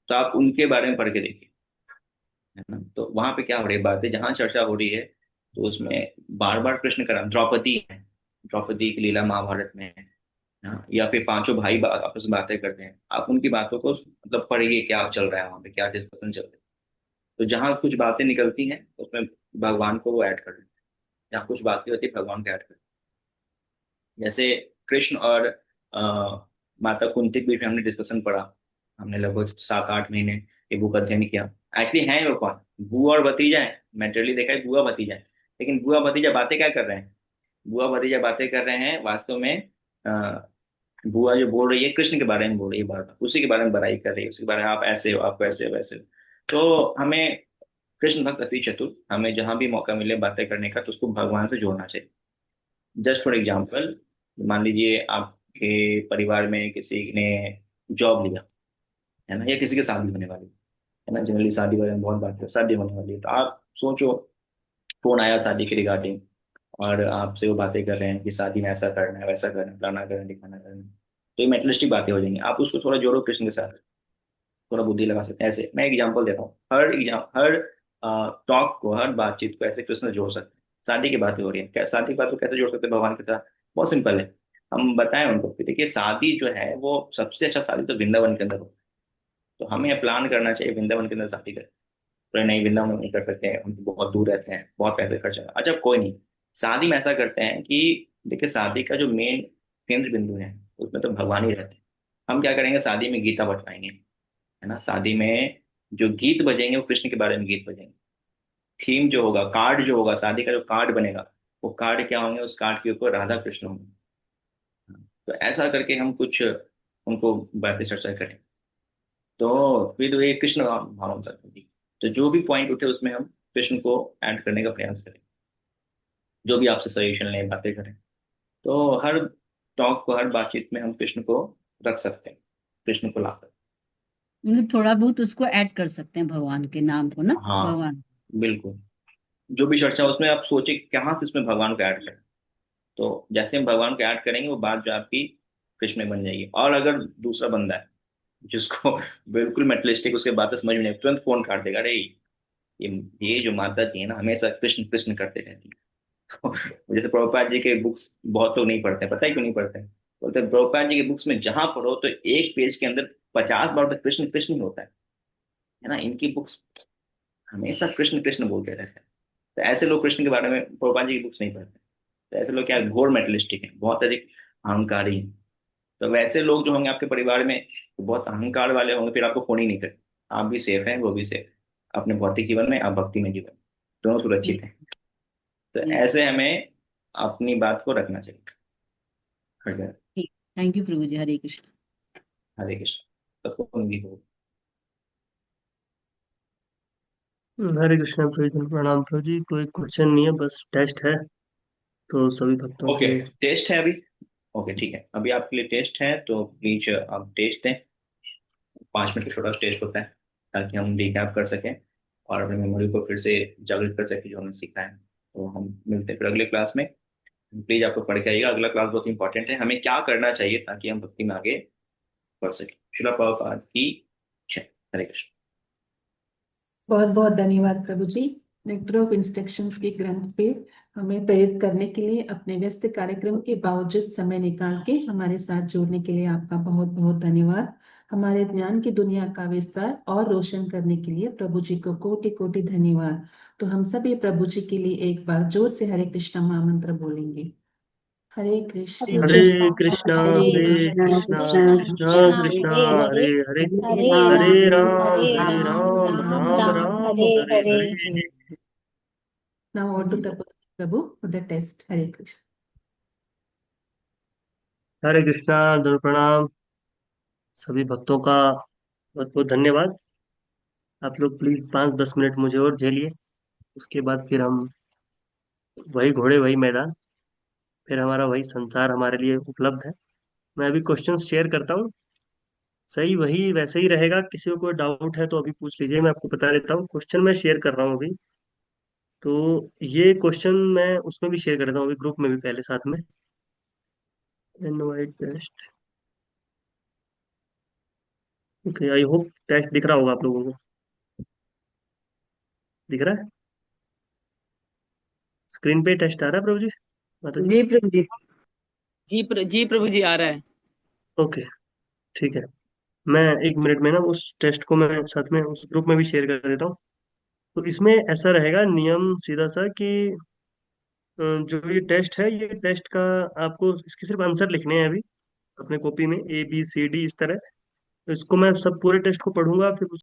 तो आप उनके बारे में पढ़ के देखिए, है ना। तो वहां पे क्या हो रही है, बातें जहाँ चर्चा हो रही है, तो उसमें बार बार कृष्ण का नाम, द्रौपदी है, द्रौपदी की लीला महाभारत में है। हाँ, या फिर पांचों भाई आपस में बातें करते हैं, आप उनकी बातों को मतलब पढ़िए, क्या चल रहा है वहां पे, क्या डिस्कशन चल रहा है। तो जहाँ कुछ बातें निकलती हैं उसमें भगवान को वो ऐड कर देते हैं, जहाँ कुछ बातें होती है भगवान को ऐड कर देते हैं। जैसे कृष्ण और माता कुंती के बीच में हमने डिस्कशन पढ़ा, हमने लगभग 7-8 महीने ये बुक अध्ययन किया। एक्चुअली है वो कौन, बुआ और भतीजा है, मेंटली देखा है बुआ भतीजा है। लेकिन बुआ भतीजा बातें क्या कर रहे हैं, बुआ भतीजा बातें कर रहे हैं वास्तव में, बुआ जो बोल रही है कृष्ण के बारे में बोल रही है, बार बार उसी के बारे में बड़ाई कर रही है, उसी के बारे में, आप ऐसे हो, आप वैसे हो, वैसे हो। तो हमें, कृष्ण भक्त अति चतुर, हमें जहां भी मौका मिले बातें करने का तो उसको भगवान से जोड़ना चाहिए। जस्ट फॉर एग्जाम्पल, मान लीजिए आपके परिवार में किसी ने जॉब लिया, है ना, या किसी की शादी होने वाली है ना, जनरली शादी वाले में बहुत बात है, शादी होने वाली है, तो आप सोचो, फोन आया शादी के रिगार्डिंग, और आपसे वो बातें कर रहे हैं कि शादी में ऐसा करना है, वैसा करना है, फलाना करना है, दिखाना करना है। तो ये मेटलिस्टिक बातें हो जाएंगी, आप उसको थोड़ा जोड़ो कृष्ण के साथ, थोड़ा बुद्धि लगा सकते हैं। ऐसे मैं एग्जांपल देता हूँ, हर टॉक को, हर बातचीत को ऐसे कृष्ण जोड़ सकते हैं। शादी की बातें हो रही है, क्या शादी की बात को कैसे जोड़ सकते हैं भगवान के साथ, बहुत सिंपल है। हम बताएं उनको कि देखिए शादी जो है वो सबसे अच्छा शादी तो वृंदावन के अंदर हो। तो हमें प्लान करना चाहिए वृंदावन के अंदर शादी करें। तो नहीं, वृंदावन नहीं कर सकते हैं, हम तो बहुत दूर रहते हैं, बहुत पैसे खर्च होगा। अच्छा कोई नहीं, शादी में ऐसा करते हैं कि देखिए शादी का जो मेन केंद्र बिंदु है उसमें तो भगवान ही रहते हैं। हम क्या करेंगे, शादी में गीता बजवाएंगे, है ना। शादी में जो गीत बजेंगे वो कृष्ण के बारे में गीत बजेंगे। थीम जो होगा, कार्ड जो होगा, शादी का जो कार्ड बनेगा, वो कार्ड क्या होंगे, उस कार्ड के ऊपर राधा कृष्ण होंगे। तो ऐसा करके हम कुछ उनको बातें चर्चा करें, तो फिर ये कृष्ण भावना होगी। तो जो भी पॉइंट उठे उसमें हम कृष्ण को ऐड करने का प्रयास करें, जो भी आपसे सजेशन लें, बातें करें। तो हर टॉक को, हर बातचीत में हम कृष्ण को रख सकते हैं, कृष्ण को ला सकते मतलब थोड़ा बहुत उसको ऐड कर सकते हैं भगवान के नाम को ना, हैं। हाँ, भगवान। बिल्कुल। जो भी चर्चा उसमें आप सोचे कहाँ से इसमें भगवान को ऐड करें, तो जैसे हम भगवान को ऐड करेंगे वो बात जो आपकी कृष्ण में बन जाएगी। और अगर दूसरा बंदा है जिसको बिल्कुल मेटलिस्टिक, उसके बातें समझ में नहीं, तुरंत फोन काट देगा, अरे ये ये जो माता जी है ना हमेशा कृष्ण कृष्ण करते रहती है। जैसे प्रभुपाद जी के बुक्स बहुत लोग नहीं पढ़ते हैं, पता है क्यों नहीं पढ़ते हैं, बोलते हैं प्रभुपाद जी के बुक्स में जहां पढ़ो तो एक पेज के अंदर 50 बार तक कृष्ण कृष्ण ही होता है ना। इनकी बुक्स हमेशा कृष्ण कृष्ण बोलते रहते हैं। तो ऐसे लोग कृष्ण के बारे में प्रभुपाद जी की बुक्स नहीं पढ़ते। तो ऐसे लोग क्या घोर मेटलिस्टिक हैं, बहुत अधिक अहंकारी हैं। तो वैसे लोग जो होंगे आपके परिवार में, तो बहुत अहंकार वाले होंगे, फिर आपको फोन ही नहीं करें। आप भी सेफ हैं, वो भी सेफ है, अपने भौतिक जीवन में, आप भक्ति में जीवन, दोनों जी सुरक्षित हैं। तो जी। ऐसे हमें अपनी बात को रखना चाहिए। हरे ठीक। थैंक यू प्रभु जी, हरे कृष्ण। हरे कृष्ण, सबको उंगली हो। हरे कृष्ण प्रभु जी, प्रणाम प्रभु जी। कोई क्वेश्चन नहीं है, बस टेस्ट है, तो सभी भक्तों ओके, से। टेस्ट है अभी। ओके ठीक है, अभी आपके लिए टेस्ट है, तो प्लीज आप टेस्ट दें। 5 मिनट का छोटा टेस्ट होता है, ताकि हम रिकैप कर सकें और अपनी मेमोरी को फिर से जागृत कर सकें जो हमने सीखा है। तो हम मिलते हैं फिर अगले क्लास में। प्लीज आपको पढ़ के आइएगा, अगला क्लास बहुत इंपॉर्टेंट है, हमें क्या करना चाहिए ताकि हम भक्ति में आगे बढ़ सकें। शिला प्रभुपाद की जय। हरे कृष्ण। बहुत बहुत धन्यवाद प्रभु जी। नेक्टर ऑफ इंस्ट्रक्शंस के ग्रंथ पे हमें प्रेरित करने के लिए, अपने व्यस्त कार्यक्रम के बावजूद समय निकाल के हमारे साथ जोड़ने के लिए आपका बहुत बहुत धन्यवाद। हमारे ज्ञान की दुनिया का विस्तार और रोशन करने के लिए प्रभु जी को कोटि कोटि धन्यवाद। तो हम सभी प्रभु जी के लिए एक बार जोर से हरे कृष्णा महामंत्र बोलेंगे। हरे कृष्णा हरे कृष्णा हरे हरे कृष्णा कृष्णा कृष्णा कृष्णा हरे हरे हरे हरे, हरे हरे राम राम हरे हरे राम राम राम राम राम राम हरे हरे हरे। हरे। Now on to the Prabhu for the test. Hare Krishna. हरे कृष्णा, धन प्रणाम सभी भक्तों का, बहुत बहुत धन्यवाद। आप लोग प्लीज 5-10 मिनट मुझे और झेलिए, उसके बाद फिर हम वही घोड़े वही मैदान, फिर हमारा वही संसार हमारे लिए उपलब्ध है। मैं अभी क्वेश्चन शेयर करता हूँ, सही वही वैसे ही रहेगा। किसी को कोई डाउट है तो अभी पूछ लीजिए, मैं आपको बता देता हूँ। क्वेश्चन मैं शेयर कर रहा हूँ अभी, तो ये क्वेश्चन मैं उसमें भी शेयर कर देता हूँ अभी, ग्रुप में भी पहले साथ में। Invite test, okay, I hope test दिख रहा होगा आप लोगों को। दिख रहा है? स्क्रीन पे टेस्ट आ रहा है प्रभु जी, माता जी? जी प्रभु जी। जी प्रभु जी आ रहा है। ओके, ठीक है। मैं 1 मिनट में ना उस टेस्ट को मैं साथ में उस ग्रुप में भी शेयर कर देता हूँ। तो इसमें ऐसा रहेगा नियम सीधा सा कि जो ये टेस्ट है, ये टेस्ट का आपको इसके सिर्फ आंसर लिखने हैं अभी अपने कॉपी में, A B C D इस तरह। तो इसको मैं सब पूरे टेस्ट को पढ़ूंगा, फिर